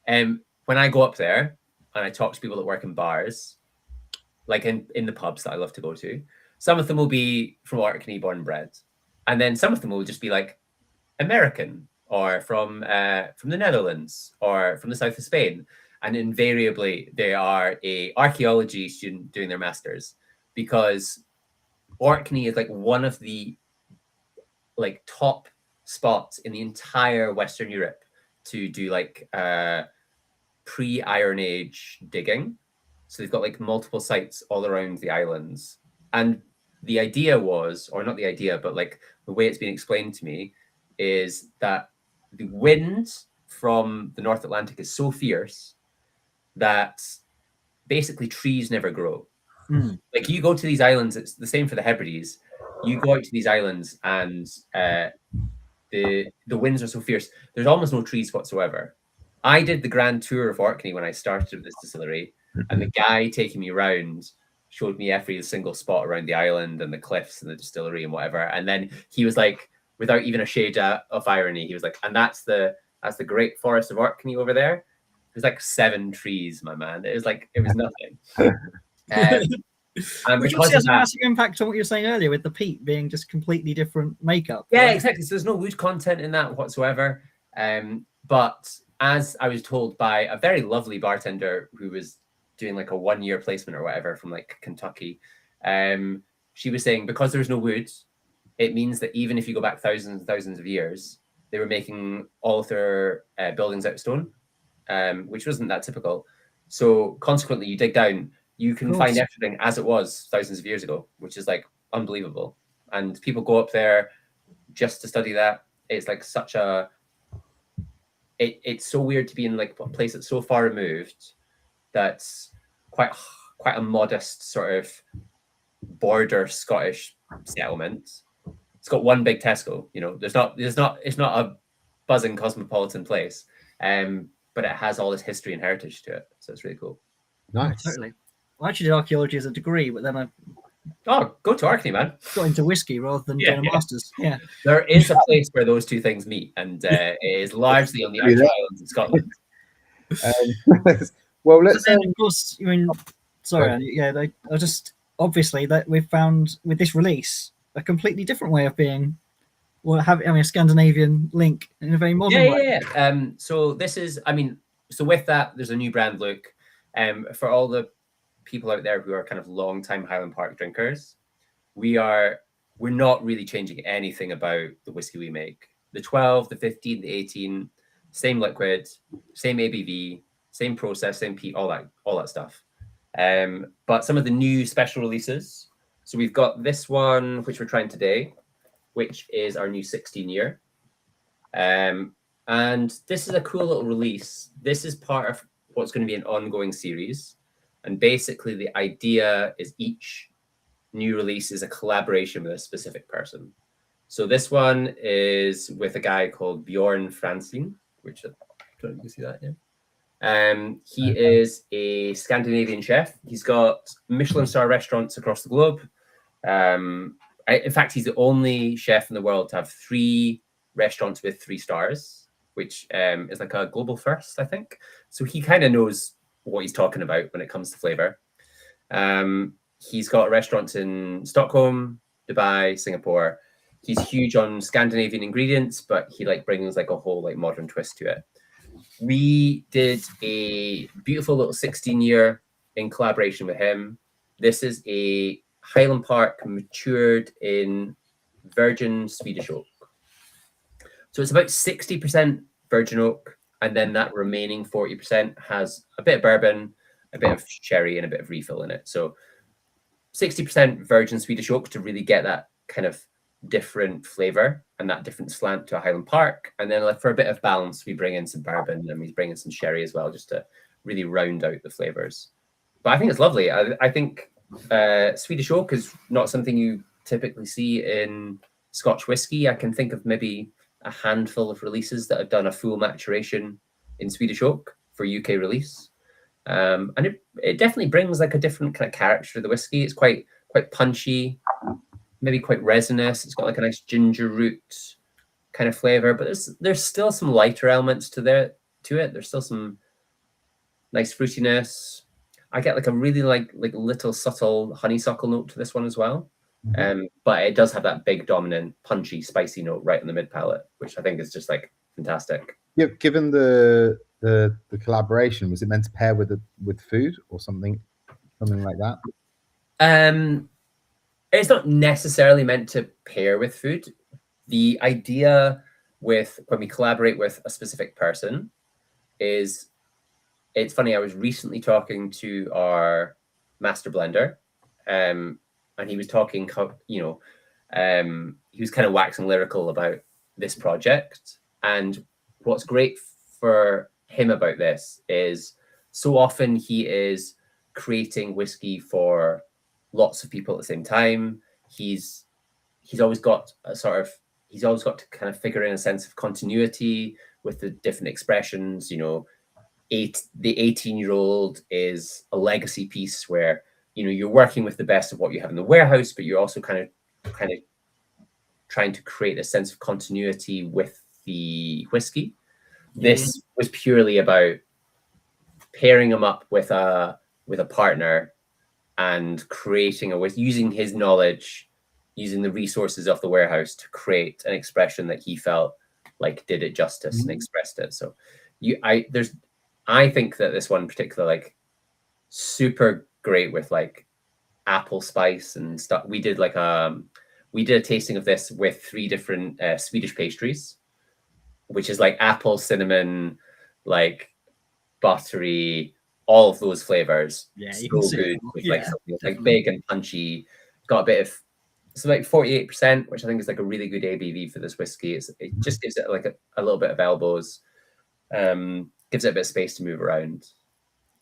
when I go up there and I talk to people that work in bars, like in the pubs that I love to go to, some of them will be from Orkney, born and bred, and then some of them will just be like American or from the Netherlands or from the south of Spain, and invariably they are a archaeology student doing their masters, because Orkney is like one of the like top spots in the entire Western Europe to do like pre-Iron Age digging. So they've got like multiple sites all around the islands. And the idea was, or not the idea, but like the way it's been explained to me is that the wind from the North Atlantic is so fierce that basically trees never grow. Like you go to these islands, it's the same for the Hebrides. You go out to these islands and the winds are so fierce, there's almost no trees whatsoever. I did the grand tour of Orkney when I started with this distillery, and the guy taking me around showed me every single spot around the island and the cliffs and the distillery and whatever. And then he was like, without even a shade of irony, he was like, and that's the Great Forest of Orkney over there. There's like 7 trees, my man. It was nothing. And Which because obviously of has a that, massive impact on what you were saying earlier with the peat being just completely different makeup. yeah, right? exactly. So there's no wood content in that whatsoever. But as I was told by a very lovely bartender who was doing like a 1-year placement or whatever from like Kentucky, she was saying because there's no wood, it means that even if you go back thousands and thousands of years, they were making all of their buildings out of stone, which wasn't that typical. So consequently, you dig down, you can find everything as it was thousands of years ago, which is like unbelievable. And people go up there just to study that. It's like such a it's so weird to be in like a place that's so far removed that's quite a modest sort of border Scottish settlement. It's got one big Tesco, you know, it's not a buzzing cosmopolitan place, but it has all this history and heritage to it, so it's really cool. Nice. Totally. I actually did archaeology as a degree, but then I Go to Orkney, man. got into whiskey rather than doing a master's. Yeah. There is a place where those two things meet, and it is largely on the outer islands of Scotland. Well, let's. But then, of course, I mean, sorry, Right. Andy, yeah, they are just obviously that we've found with this release a completely different way of being, or having a Scandinavian link in a very modern way. Yeah. So this is, I mean, so with that, there's a new brand look. For all the people out there who are kind of long-time Highland Park drinkers, we're not really changing anything about the whiskey we make. The 12, the 15, the 18, same liquid, same ABV, same process, same peat, all that stuff. But some of the new special releases. So we've got this one, which we're trying today, which is our new 16-year. And this is a cool little release. This is part of what's going to be an ongoing series. And basically the idea is each new release is a collaboration with a specific person. So this one is with a guy called Bjorn Franzén, which I don't know if you can see that here. He is a Scandinavian chef. He's got Michelin star restaurants across the globe. In fact, he's the only chef in the world to have 3 restaurants with 3 stars, which is like a global first, I think. So he kind of knows what he's talking about when it comes to flavor. He's got restaurants in Stockholm, Dubai, Singapore. He's huge on Scandinavian ingredients, but he like brings like a whole like modern twist to it. We did a beautiful little 16-year in collaboration with him. This is a Highland Park matured in virgin Swedish oak. So it's about 60% virgin oak, and then that remaining 40% has a bit of bourbon, a bit of sherry, and a bit of refill in it. So 60% virgin Swedish oak to really get that kind of different flavor and that different slant to a Highland Park. And then for a bit of balance, we bring in some bourbon and we bring in some sherry as well, just to really round out the flavors. But I think it's lovely. I think Swedish oak is not something you typically see in Scotch whiskey. I can think of maybe a handful of releases that have done a full maturation in Swedish oak for UK release. And it definitely brings like a different kind of character to the whiskey. It's quite punchy, maybe quite resinous. It's got like a nice ginger root kind of flavor, but there's still some lighter elements to it. There's still some nice fruitiness. I get like a really like little subtle honeysuckle note to this one as well. But it does have that big dominant punchy spicy note right in the mid palate, which I think is just like fantastic. Yeah, given the collaboration, was it meant to pair with food or something like that? It's not necessarily meant to pair with food. The idea with when we collaborate with a specific person is, it's funny, I was recently talking to our master blender, and he was talking, he was kind of waxing lyrical about this project. And what's great for him about this is so often he is creating whiskey for lots of people at the same time. He's always got to kind of figure in a sense of continuity with the different expressions. The 18-year-old is a legacy piece where you're working with the best of what you have in the warehouse, but you're also kind of trying to create a sense of continuity with the whiskey. This was purely about pairing them up with a partner and creating using his knowledge, using the resources of the warehouse to create an expression that he felt like did it justice and expressed it. So I think that this one in particular, like, super great with like apple spice and stuff. We did a tasting of this with 3 different Swedish pastries, which is like apple, cinnamon, like buttery, all of those flavors. Yeah, so you can see good it. with Yeah, like something like definitely. big and punchy. Got a bit of, it's like 48%, which I think is like a really good ABV for this whiskey. It just gives it like a little bit of elbows, gives it a bit of space to move around.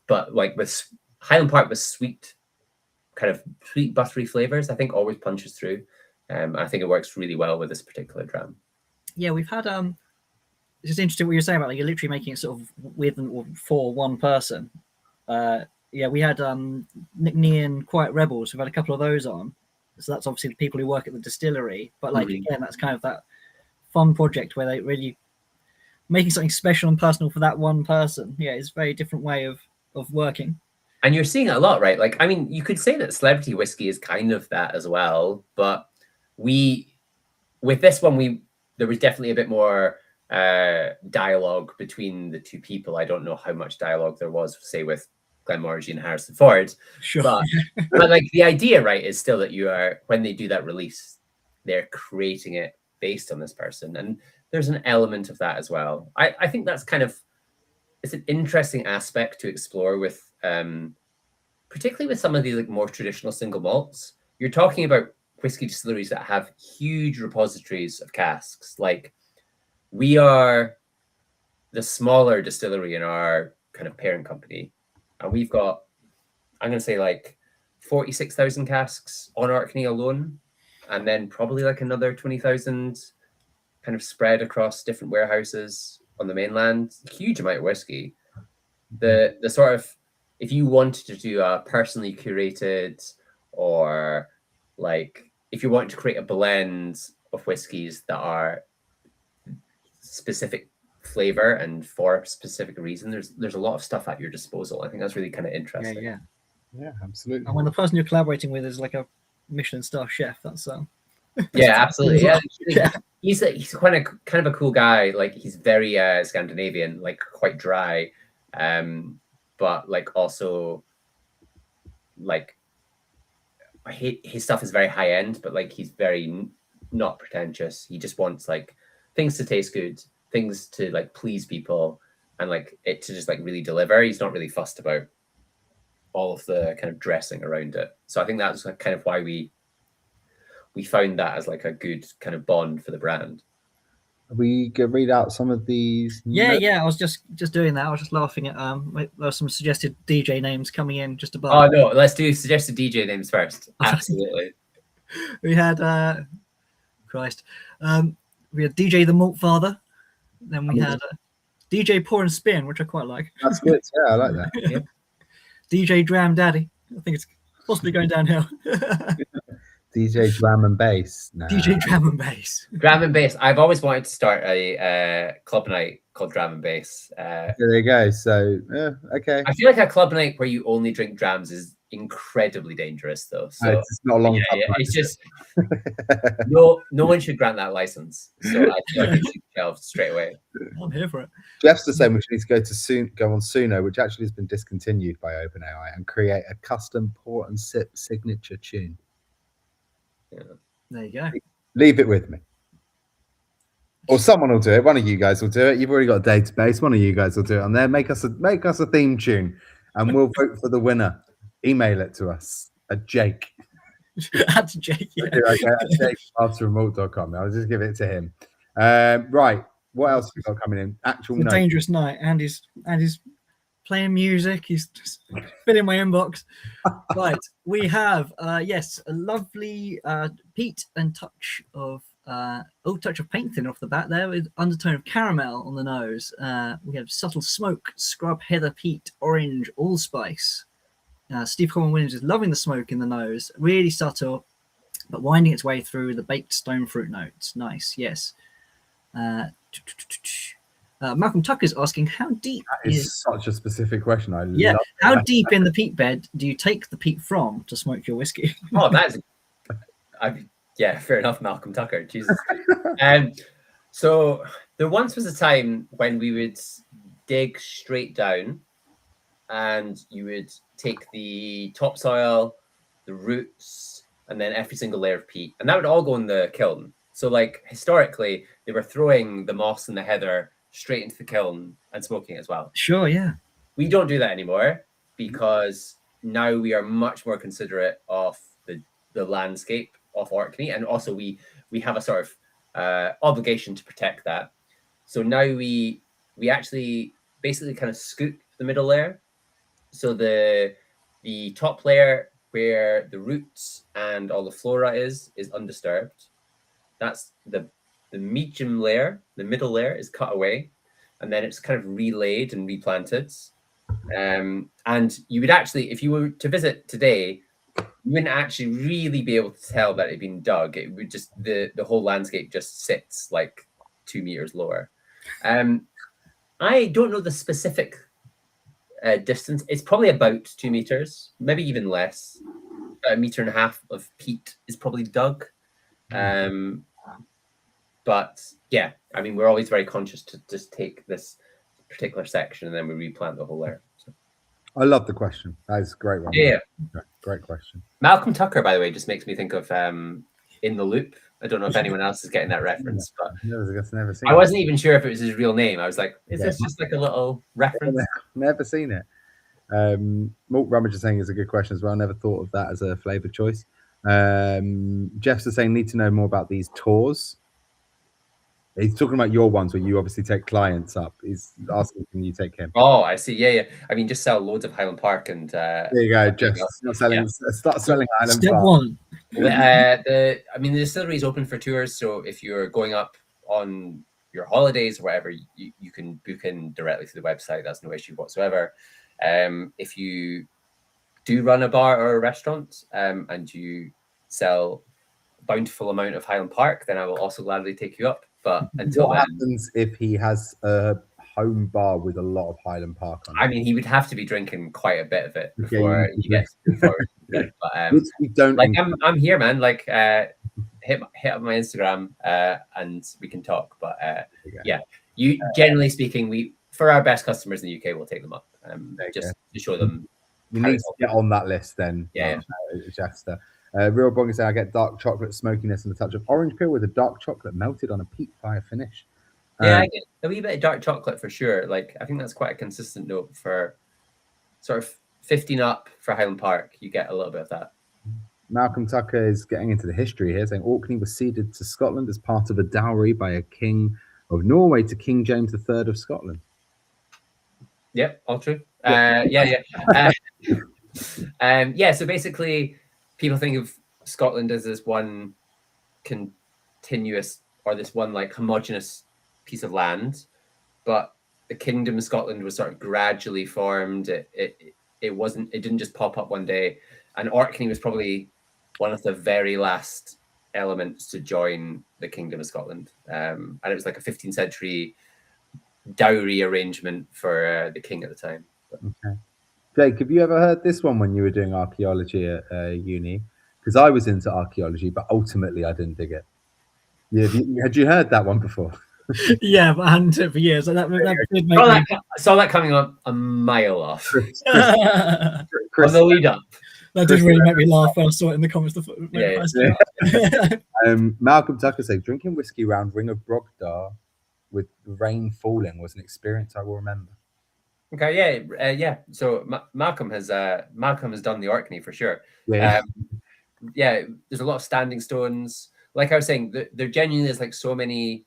But like with Highland Park, with sweet, kind of sweet buttery flavors, I think always punches through. I think it works really well with this particular dram. Yeah, we've had it's just interesting what you're saying about, like, you're literally making it sort of with or for one person. Yeah, we had Nick and Quiet Rebels. We've had a couple of those on. So that's obviously the people who work at the distillery. But like again, that's kind of that fun project where they really making something special and personal for that one person. Yeah, it's a very different way of working. And you're seeing it a lot, right? Like, I mean, you could say that celebrity whiskey is kind of that as well. But with this one, there was definitely a bit more dialogue between the 2 people. I don't know how much dialogue there was, say, with Glenmorangie and Harrison Ford. Sure. But like the idea, right, is still that when they do that release, they're creating it based on this person. And there's an element of that as well. I think that's it's an interesting aspect to explore with, particularly with some of these like more traditional single malts. You're talking about whiskey distilleries that have huge repositories of casks. Like, we are the smaller distillery in our kind of parent company, and we've got, I'm going to say, like 46,000 casks on Orkney alone, and then probably like another 20,000 kind of spread across different warehouses on the mainland. Huge amount of whiskey. The sort of, if you wanted to do a personally curated, or like if you want to create a blend of whiskies that are specific flavor and for a specific reason, there's a lot of stuff at your disposal. I think that's really kind of interesting. Yeah, absolutely. And when the person you're collaborating with is like a Michelin star chef, that's yeah, absolutely. Yeah. He's kind of a cool guy. Like, he's very Scandinavian, like quite dry, but like also like his stuff is very high end, but like he's very not pretentious. He just wants like things to taste good, things to like please people, and like it to just like really deliver. He's not really fussed about all of the kind of dressing around it. So I think that's kind of why we found that as like a good kind of bond for the brand. We could read out some of these. Yeah. I was just doing that. I was just laughing at there were some suggested DJ names coming in just above. Oh no, let's do suggested DJ names first. Absolutely. We had Christ. We had DJ the Malt Father. Then we had DJ Pour and Spin, which I quite like. That's good. Yeah, I like that. Yeah. DJ Dram Daddy. I think it's possibly going downhill. DJ Dram and Bass. Nah. DJ Dram and Bass. Dram and Bass. I've always wanted to start a club night called Dram and Bass. There you go. So, okay. I feel like a club night where you only drink drams is incredibly dangerous, though. So it's not a long yeah, it's just no one should grant that license. So I feel like it should be shelved straight away. I'm here for it. Jeff's the same, which needs to go on Suno, which actually has been discontinued by OpenAI, and create a custom pour and sip signature tune. Yeah. There you go. Leave it with me. Or someone will do it. One of you guys will do it. You've already got a database. One of you guys will do it on there. Make us a theme tune, and we'll vote for the winner. Email it to us at Jake. That's Jake. Yeah. Okay, at jake@masterofmalt.com. I'll just give it to him. Right. What else have we got coming in? Actual It's a notes. dangerous night. Andy's playing music. He's just filling my inbox. Right. We have yes, a lovely peat and touch of paint thinner off the bat there, with undertone of caramel on the nose. We have subtle smoke, scrub, heather, peat, orange, allspice. Steve Coleman Williams is loving the smoke in the nose, really subtle, but winding its way through the baked stone fruit notes. Nice, yes. Malcolm Tucker's asking, how deep That is such a specific question. I love how that. deep in the peat bed do you take the peat from to smoke your whiskey? Oh, fair enough, Malcolm Tucker. Jesus. So there once was a time when we would dig straight down, and you would take the topsoil, the roots, and then every single layer of peat, and that would all go in the kiln. So, like, historically, they were throwing the moss and the heather straight into the kiln and smoking it as well. Sure, yeah. We don't do that anymore because now we are much more considerate of the landscape of Orkney, and also we have a sort of obligation to protect that. So now we actually basically kind of scoop the middle layer. So the top layer where the roots and all the flora is undisturbed. That's the medium layer. The middle layer is cut away, and then it's kind of relaid and replanted. And you would actually, if you were to visit today, you wouldn't actually really be able to tell that it had been dug. It would just, the whole landscape just sits like 2 meters lower. I don't know the specific distance. It's probably about 2 meters, maybe even less. About 1.5 meters of peat is probably dug. But yeah, I mean, we're always very conscious to just take this particular section and then we replant the whole layer. So. I love the question. That is a great one. Yeah. Great question. Malcolm Tucker, by the way, just makes me think of In the Loop. I don't know if anyone else is getting that reference, but never seen I wasn't even sure if it was his real name. I was like, is this just like a little reference? Never seen it. Malt Rummage is saying it's a good question as well. Never thought of that as a flavour choice. Jeff's is saying, need to know more about these tours. He's talking about your ones where you obviously take clients up. He's asking, can you take him? Oh, I see. Yeah. I mean, just sell loads of Highland Park and there you go, Jeff. Start selling Highland Step Park. one. The distillery is open for tours, so if you're going up on your holidays or whatever, you can book in directly through the website. That's no issue whatsoever. If you do run a bar or a restaurant and you sell a bountiful amount of Highland Park, then I will also gladly take you up. But until what then, happens if he has a home bar with a lot of Highland Park on it? I mean, he would have to be drinking quite a bit of it before he gets forward. But we don't like I'm here, man. Like hit up my Instagram and we can talk. But yeah, you generally speaking, for our best customers in the UK, we'll take them up just to show them. You need to get on that list then. Yeah. Jeffster. Real Bongi say I get dark chocolate smokiness and a touch of orange peel with a dark chocolate melted on a peat fire finish. Yeah, I get a wee bit of dark chocolate for sure. Like I think that's quite a consistent note for sort of 15 up for Highland Park. You get a little bit of that. Malcolm Tucker is getting into the history here, saying Orkney was ceded to Scotland as part of a dowry by a king of Norway to King James III of Scotland. Yep, all true. So basically, people think of Scotland as this one continuous or this one like homogenous piece of land, but the Kingdom of Scotland was sort of gradually formed. It didn't just pop up one day, and Orkney was probably one of the very last elements to join the Kingdom of Scotland, and it was like a 15th century dowry arrangement for the king at the time. Okay. Jake, have you ever heard this one when you were doing archaeology at uni? Because I was into archaeology, but ultimately I didn't dig it. Yeah, had you heard that one before? Yeah, but I hadn't it for years. So that did make I saw that coming up a mile off. Chris, On the lead up. That did really make me laugh when I saw it in the comments. Malcolm Tucker said, drinking whiskey round Ring of Brogdar with rain falling was an experience I will remember. Okay, yeah. So Malcolm has done the Orkney for sure. Yeah. There's a lot of standing stones. Like I was saying, there genuinely is like so many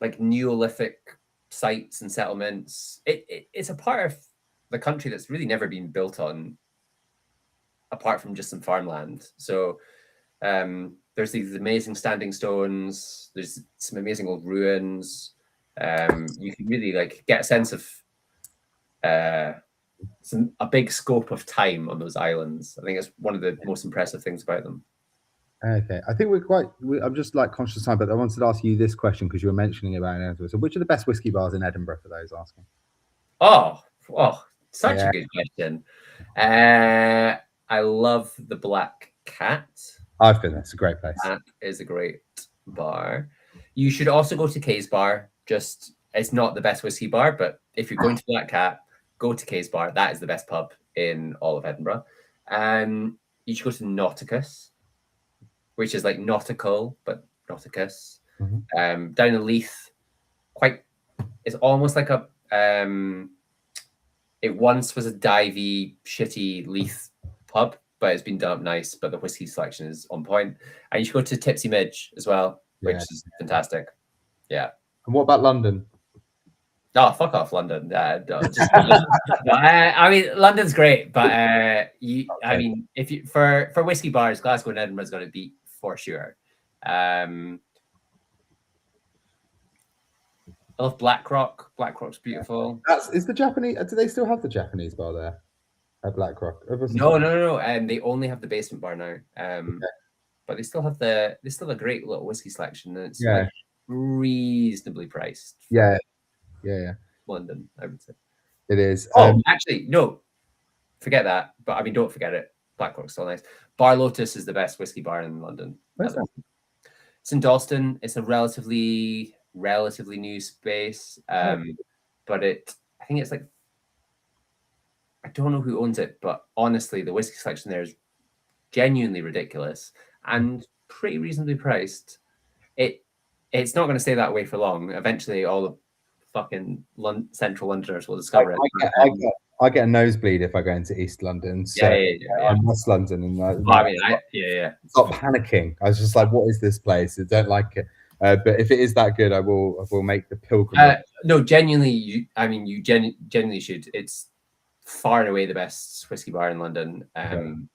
like Neolithic sites and settlements. It's a part of the country that's really never been built on, apart from just some farmland. So there's these amazing standing stones. There's some amazing old ruins. You can really like get a sense of a big scope of time on those islands. I think it's one of the most impressive things about them. Okay, I think I'm just like conscious of time, but I wanted to ask you this question because you were mentioning about Edinburgh. So, which are the best whiskey bars in Edinburgh for those asking? Oh, such Yeah. a good question. I love the Black Cat. I've been there. It's a great place. That is a great bar. You should also go to Kay's Bar. It's not the best whiskey bar, but if you're going to Black Cat, go to Kay's Bar. That is the best pub in all of Edinburgh. You should go to Nauticus, which is like nautical, but Nauticus. Mhm. Down in Leith, it's almost like a it once was a divey, shitty Leith pub, but it's been done up nice, but the whiskey selection is on point. And you should go to Tipsy Midge as well, which is fantastic. Yeah. And what about London? Oh, fuck off, London. I mean, London's great, but I mean, if you for whiskey bars, Glasgow and Edinburgh's going to beat for sure. I love Blackrock. Blackrock's beautiful. Is the Japanese? Do they still have the Japanese bar there at Blackrock? No. And they only have the basement bar now. But they still have a great little whiskey selection, and it's like reasonably priced. Yeah. London, I would say. It is. Actually, no. Forget that. But I mean, don't forget it. Blackrock's still nice. Bar Lotus is the best whiskey bar in London. Where's that? It's in Dalston. It's a relatively new space. But I think it's like, I don't know who owns it, but honestly, the whiskey selection there is genuinely ridiculous and pretty reasonably priced. It's not going to stay that way for long. Eventually, all the fucking central Londoners will discover it. I get a nosebleed if I go into East London. So I'm West London, and stop panicking. I was just like, "What is this place? I don't like it." But if it is that good, I will make the pilgrimage. No, genuinely, you genuinely should. It's far and away the best whiskey bar in London, and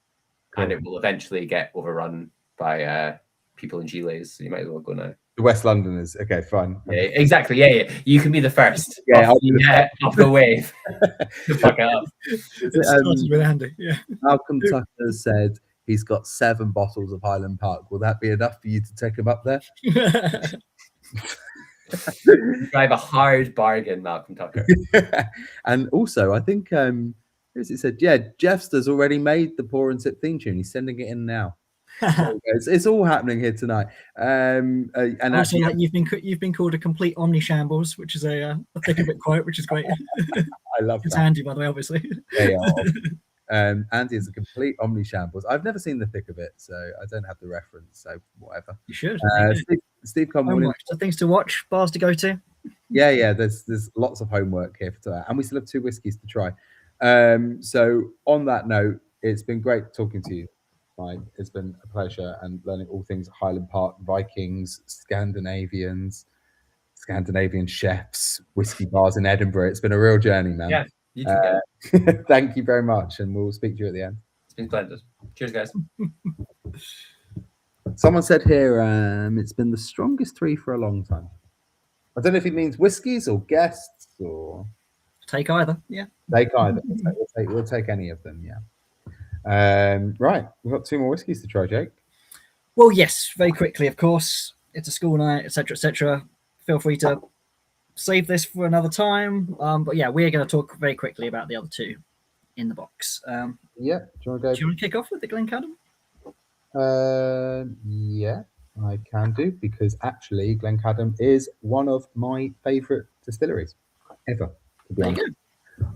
it will eventually get overrun by people in Gilets. So you might as well go now. West London is okay, fine. Yeah, exactly. Yeah. You can be the first. Off the wave. Fuck it up. With Andy. Yeah. Malcolm Tucker said he's got 7 bottles of Highland Park. Will that be enough for you to take him up there? Drive a hard bargain, Malcolm Tucker. And also, I think as it said, Jeffster's already made the Pour and Sip theme tune. He's sending it in now. It's all happening here tonight. And also, like, you've been called a complete omni shambles, which is a thick of it quote, which is great. I love it's that. Andy, by the way, obviously. Andy is a complete omni shambles. I've never seen the thick of it, so I don't have the reference. So whatever. You should. Steve Conway. So things to watch, bars to go to. Yeah. There's lots of homework here for that, and we still have 2 whiskeys to try. So on that note, it's been great talking to you. Mike. It's been a pleasure, and learning all things Highland Park, Vikings, Scandinavian chefs, whiskey bars in Edinburgh. It's been a real journey, man. Yeah, you too. Thank you very much, and we'll speak to you at the end. It's been splendid. Cheers, guys. Someone said here, it's been the strongest 3 for a long time. I don't know if he means whiskies or guests or take either. Yeah, take either. We'll take any of them. Yeah. Right, we've got 2 more whiskies to try, Jake. Well, yes, very quickly, of course. It's a school night, etc., etc. Feel free to save this for another time. But yeah, we're going to talk very quickly about the other 2 in the box. Do you want to kick off with the Glencadam? Yeah, I can do, because actually Glencadam is one of my favourite distilleries ever, to be honest.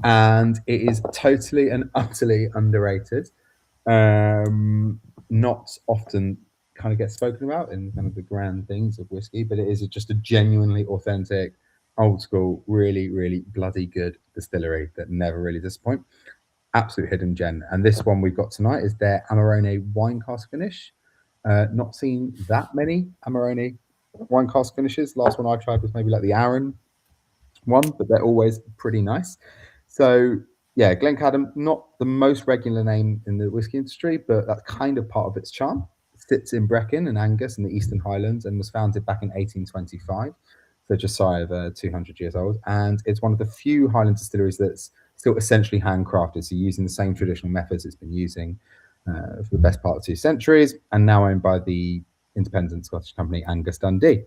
And it is totally and utterly underrated. Not often kind of gets spoken about in kind of the grand things of whiskey, but it is just a genuinely authentic, old school, really, really bloody good distillery that never really disappoint. Absolute hidden gem. And this one we've got tonight is their Amarone wine cask finish. Not seen that many Amarone wine cask finishes. Last one I tried was maybe like the Arran one, but they're always pretty nice. So yeah, Glencadam, not the most regular name in the whiskey industry, but that's kind of part of its charm. It sits in Brecon and Angus in the Eastern Highlands and was founded back in 1825, so just shy of 200 years old. And it's one of the few Highland distilleries that's still essentially handcrafted, so using the same traditional methods it's been using for the best part of 2 centuries, and now owned by the independent Scottish company Angus Dundee.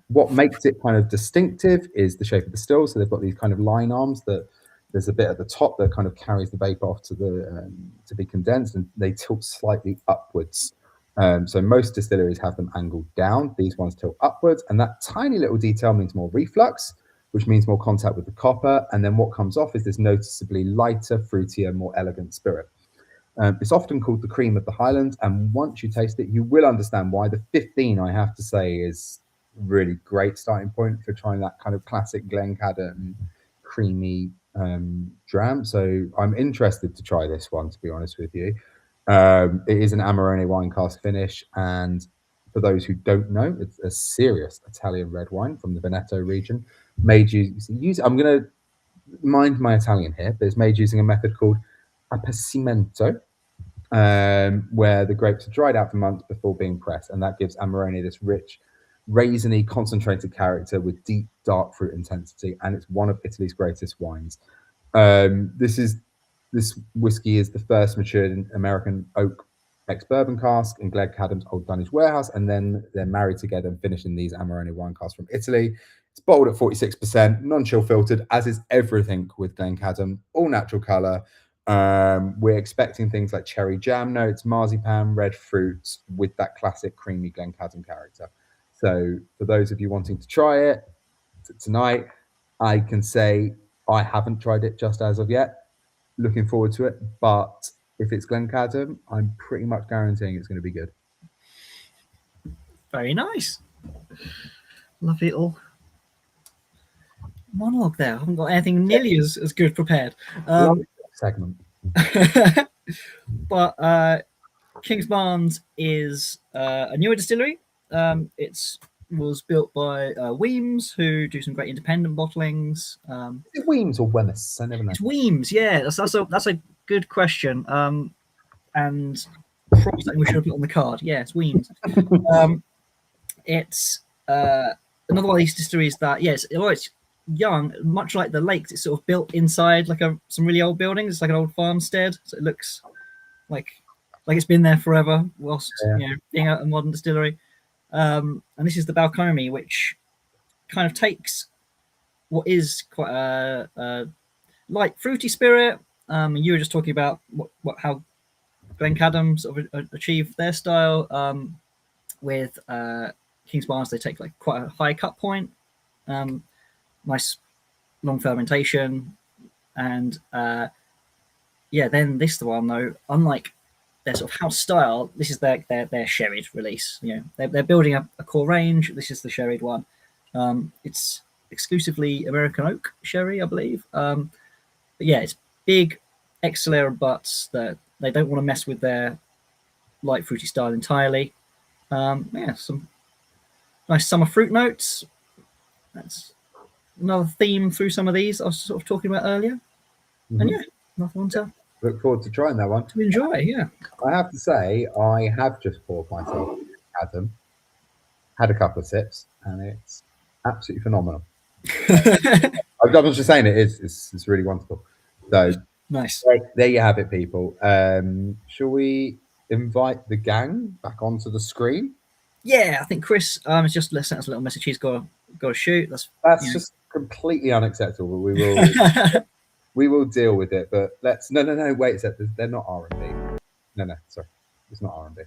What makes it kind of distinctive is the shape of the still. So they've got these kind of line arms that there's a bit at the top that kind of carries the vapor off to the to be condensed, and they tilt slightly upwards. So most distilleries have them angled down. These ones tilt upwards, and that tiny little detail means more reflux, which means more contact with the copper. And then what comes off is this noticeably lighter, fruitier, more elegant spirit. It's often called the cream of the Highlands, and once you taste it, you will understand why. The 15, I have to say, is really great starting point for trying that kind of classic Glencadam creamy dram. So I'm interested to try this one, to be honest with you. It is an Amarone wine cask finish, and for those who don't know, it's a serious Italian red wine from the Veneto region, made I'm going to mind my Italian here, but it's made using a method called appassimento, where the grapes are dried out for months before being pressed, and that gives Amarone this rich, raisiny, concentrated character with deep, dark fruit intensity, and it's one of Italy's greatest wines. This whiskey is the first matured American oak ex-bourbon cask in Glencadam's Old Dunnage warehouse, and then they're married together and finished in these Amarone wine casks from Italy. It's bottled at 46%, non-chill filtered, as is everything with Glencadam, all natural colour. We're expecting things like cherry jam notes, marzipan, red fruits with that classic creamy Glencadam character. So for those of you wanting to try it tonight, I can say I haven't tried it just as of yet. Looking forward to it, but if it's Glencadam, I'm pretty much guaranteeing it's going to be good. Very nice. Lovely little monologue there. I haven't got anything nearly as good prepared. Segment. But Kingsbarns is a newer distillery. It was built by Weems, who do some great independent bottlings. Is it Weems or Wemyss? I never know. It's Weems, yeah. That's a good question. And probably something we should have put on the card. Yeah, it's Weems. It's another one of these distilleries that, yes, it's young, much like the lakes. It's sort of built inside like some really old buildings. It's like an old farmstead, so it looks like it's been there forever, whilst being a modern distillery. And this is the Balcomi, which kind of takes what is quite a light fruity spirit. You were just talking about how Glencadam sort of achieved their style. With Kingsbarns, they take like quite a high cut point, nice long fermentation, and then this one though, unlike their sort of house style, this is their sherried release. They're building a core range. This is the sherried one. It's exclusively American oak sherry, I believe. But yeah, it's big, Excellent butts that they don't want to mess with their light fruity style entirely. Some nice summer fruit notes. That's another theme through some of these I was sort of talking about earlier. Mm-hmm. And yeah, another one to look forward to trying that one. To enjoy, yeah. I have to say, I have just poured myself Adam, had a couple of sips, and it's absolutely phenomenal. I was just saying it's really wonderful. So nice. There you have it, people. Shall we invite the gang back onto the screen? Yeah, I think Chris has just sent us a little message. He's got to shoot. That's just completely unacceptable. We will we will deal with it. But let's no. Wait a sec. They're not R&B. No. Sorry, it's not R&B.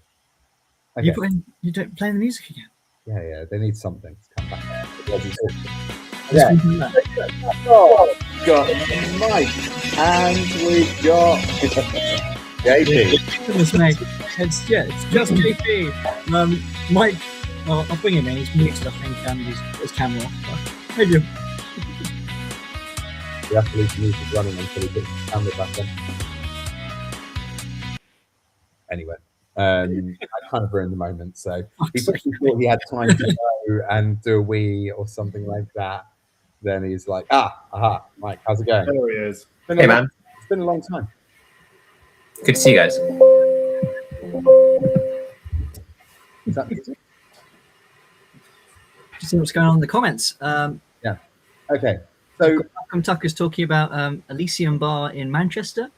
Okay. You don't play the music again. Yeah. They need something to come back. Yeah. Oh, we've got Mike and we've got JP. Goodness me. It's just JP. Mike, I'll bring him in. He's muted, I think, and his camera off. Maybe. We have to leave the music running until he puts his camera back on. Anyway, I kind of ruined the moment, so he probably thought he had time to go and do a wee or something like that. Then he's like, Mike, how's it going? There he is. Hey, man. It's been a long time. Good to see you guys. Is that music? Just see what's going on in the comments. Yeah. Okay. So Malcolm Tucker's talking about Elysium Bar in Manchester.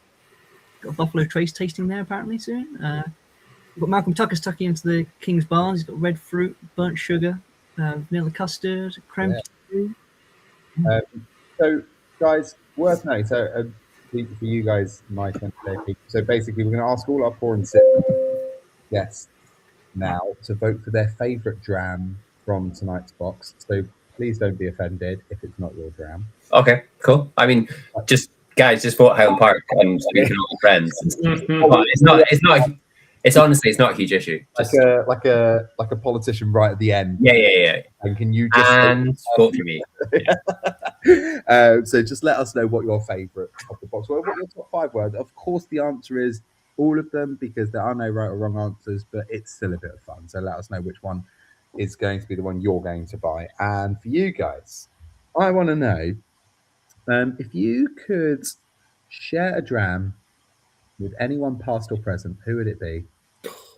got a Buffalo Trace tasting there apparently soon. We've got Malcolm Tucker's tucking into the Kingsbarns. He's got red fruit, burnt sugar, vanilla custard, creme. Yeah. So, guys, worth noting. So, for you guys, Mike and JP. So, basically, we're going to ask all our pour and sip guests now to vote for their favourite dram from tonight's box. So, please don't be offended if it's not your dram. Okay, cool. I mean, just guys, just vote Highland Park and we can all be friends. It's honestly, it's not a huge issue. Just, like a politician right at the end. Yeah. And can you just vote for me? So just let us know what your favourite of the box were. What your top 5 were. Of course, the answer is all of them because there are no right or wrong answers, but it's still a bit of fun. So let us know which one is going to be the one you're going to buy. And for you guys, I want to know if you could share a dram with anyone past or present, who would it be?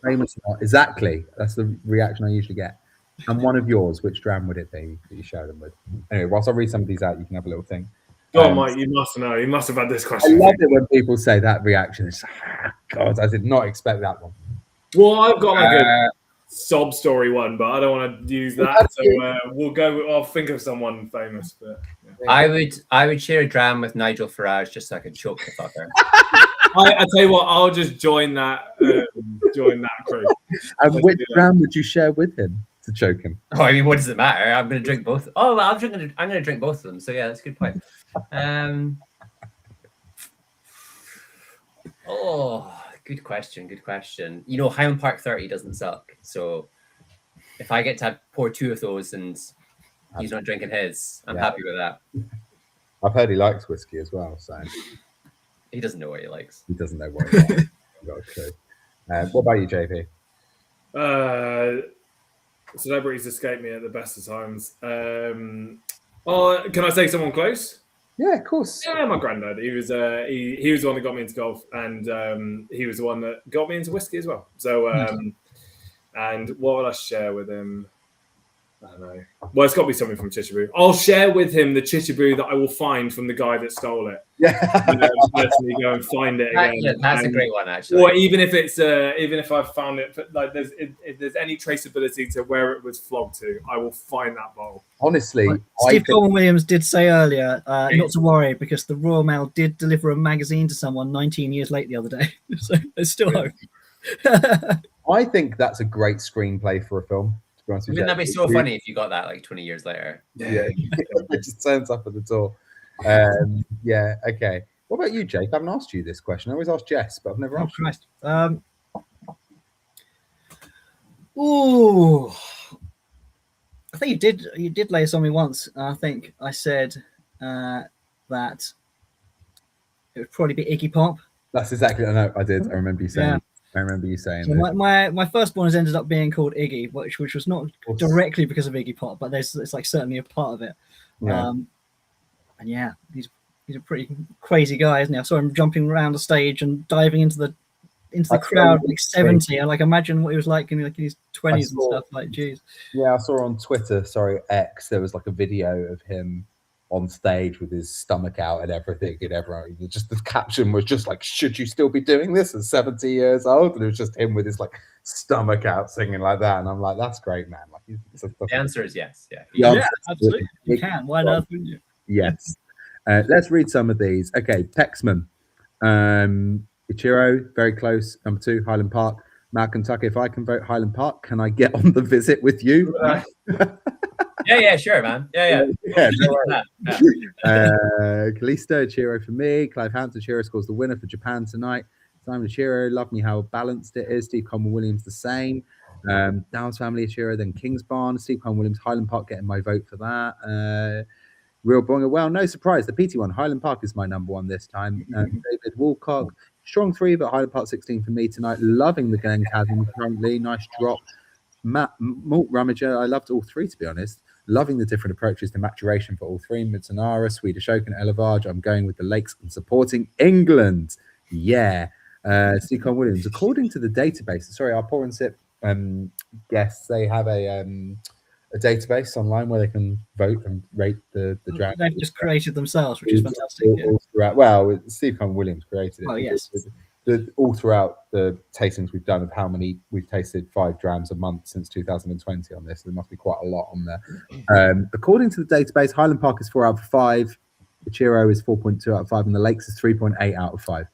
Famous or not? Exactly. That's the reaction I usually get. And one of yours, which dram would it be that you share them with? Anyway, whilst I read some of these out, you can have a little think. Go on, Mike, you must know. You must have had this question. I love it when people say that reaction. It's God, I did not expect that one. Well, I've got like a sob story one, but I don't want to use that. So we'll go. I'll think of someone famous. But yeah. I would share a dram with Nigel Farage just so I could choke the fucker. I tell you what, I'll just join that crew. And which dram would you share with him to choke him? Oh, I mean, what does it matter? I'm going to drink both. Oh, well, I'm going to drink both of them. So yeah, that's a good point. Good question. You know, Highland Park 30 doesn't suck. So if I get to pour 2 of those and he's not drinking his, I'm happy with that. I've heard he likes whiskey as well, so he doesn't know what he likes. He doesn't know what he likes. Got a clue. What about you, JP? Celebrities escape me at the best of times. Can I say someone close? Yeah, of course. Yeah, my granddad. He was he was the one that got me into golf, and he was the one that got me into whiskey as well. So, and what will I share with him? I don't know. Well, it's got to be something from Chichiboo. I'll share with him the Chichiboo that I will find from the guy that stole it. Yeah, personally go and find it again. Yeah, that's a great one, actually. Or even if it's even if I've found it, like if there's any traceability to where it was flogged to, I will find that bowl. Honestly, Steve Coleman Williams did say earlier, not to worry because the Royal Mail did deliver a magazine to someone 19 years late the other day, so there's still hope. I think that's a great screenplay for a film. Wouldn't that be so funny if you got that like 20 years later? Yeah, it just turns up at the door. Yeah, okay. What about you, Jake? I haven't asked you this question. I always ask Jess, but I've never asked Christ. Ooh, I think you did lay this on me once. I think I said that it would probably be Iggy Pop. That's exactly. I know. I did. I remember you saying. Yeah. I remember you saying. So my firstborn has ended up being called Iggy, which was not directly because of Iggy Pop, but it's like certainly a part of it. Yeah. And yeah, he's a pretty crazy guy, isn't he? I saw him jumping around the stage and diving into the crowd like 70. I like imagine what he was like in his 20s and stuff. Like, geez. Yeah, I saw on Twitter, X, there was like a video of him on stage with his stomach out and everything, and everyone just the caption was just like, "Should you still be doing this at 70 years old?" And it was just him with his like stomach out singing like that, and I'm like, "That's great, man!" Like, the answer is yes, yeah, absolutely. You can. Why not? Wouldn't you? Yes. Let's read some of these. Okay, Texman, Ichiro, very close. Number 2, Highland Park. Malcolm Tucker, if I can vote Highland Park, can I get on the visit with you? Yeah, sure, man. Yeah. Callisto, Ichiro for me. Clive Hampton, Ichiro scores the winner for Japan tonight. Simon Ichiro, love me how balanced it is. Steve Coleman Williams, the same. Downs family, Ichiro, then Kingsbarns. Steve Coleman Williams, Highland Park, getting my vote for that. Real Bonger, well, no surprise. The PT one, Highland Park is my number 1 this time. David Woolcock, strong 3, but Highland Park 16 for me tonight. Loving the Glencadam currently. Nice drop. Malt Rummager, I loved all 3, to be honest. Loving the different approaches to maturation for all 3. Midsanara, Swedish Oak, and Elevage. I'm going with the Lakes and supporting England. Yeah. Steve Coleman Williams, according to the database, sorry, our pour and sip guests, they have a database online where they can vote and rate the draft. They've just created themselves, which is fantastic. Well, Steve Coleman Williams created it. Oh, yes. all throughout the tastings we've done of how many we've tasted 5 drams a month since 2020 on this. There must be quite a lot on there. According to the database, Highland Park is 4 out of 5. Ichiro is 4.2 out of 5, and the Lakes is 3.8 out of 5.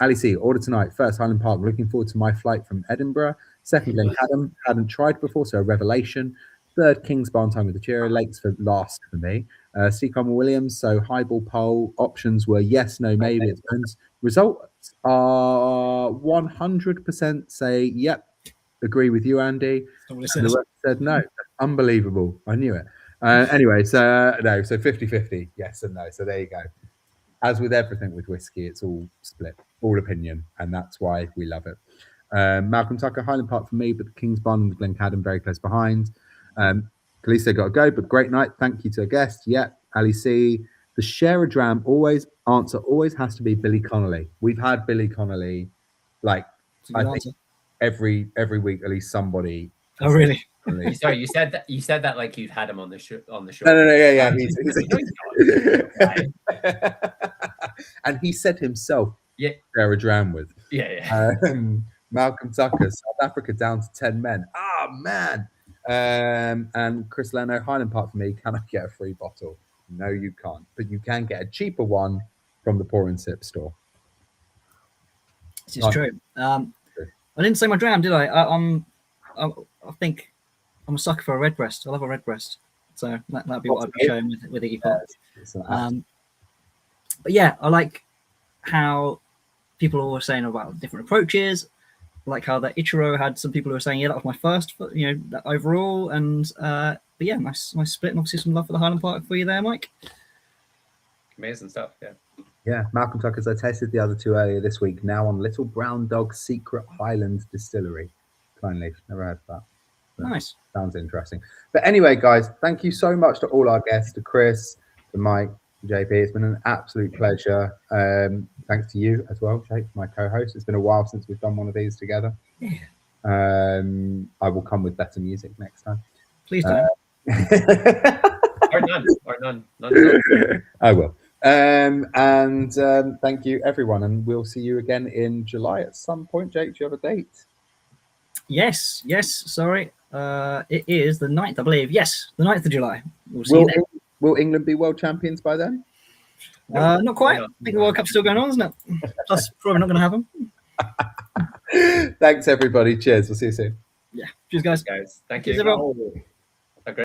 Ali C, order tonight. First, Highland Park. Looking forward to my flight from Edinburgh. Second, Glencadam. Hadn't tried before, so a revelation. Third, Kingsbarn time with Ichiro. Lakes for last for me. Seacom Williams. So highball poll options were yes, no, maybe. It depends. Results are 100% say yep. Agree with you, Andy. And the rest said no. Unbelievable. I knew it. Anyway, so no, so 50-50, yes and no. So there you go. As with everything with whiskey, it's all split, all opinion, and that's why we love it. Malcolm Tucker, Highland Park for me, but the Kingsbarn and Glencadam very close behind. Khaleesi got to go, but great night. Thank you to a guest. Yeah, Ali C. The share a dram always has to be Billy Connolly. We've had Billy Connolly, like I think every week at least somebody. Oh really? Sorry, you said that like you'd had him on the show. No, yeah. And he said himself, share a dram with. Yeah. Malcolm Tucker, South Africa down to 10 men. Ah, man. And Chris Leno, Highland Park for me. Can I get a free bottle? No, you can't. But you can get a cheaper one from the Pour and Sip store. This is true. I didn't say my dram, did I? I think I'm a sucker for a redbreast. I love a redbreast. So that'd be what I'd be showing with Iggy Pop. But yeah, I like how people are always saying about different approaches. I like how that Ichiro had some people who were saying, yeah, that was my first, that overall. And but yeah, nice split, and obviously some love for the Highland Park for you there, Mike. Amazing stuff, yeah. Yeah, Malcolm Tucker's. I tasted the other two earlier this week. Now on Little Brown Dog Secret Highland Distillery. Pine Leaf, never heard of that. But nice. Sounds interesting. But anyway, guys, thank you so much to all our guests, to Chris, to Mike, to JP. It's been an absolute pleasure. Thanks to you as well, Jake, my co-host. It's been a while since we've done one of these together. Yeah. I will come with better music next time. Please don't. Or none. I will. And thank you, everyone. And we'll see you again in July at some point. Jake, do you have a date? Yes. Sorry. It is the 9th, I believe. Yes, the 9th of July. We'll see you then. Will England be world champions by then? Not quite. I think the World Cup's still going on, isn't it? Plus, probably not going to have them. Thanks, everybody. Cheers. We'll see you soon. Yeah. Cheers, guys. Thank you. Cheers, everyone.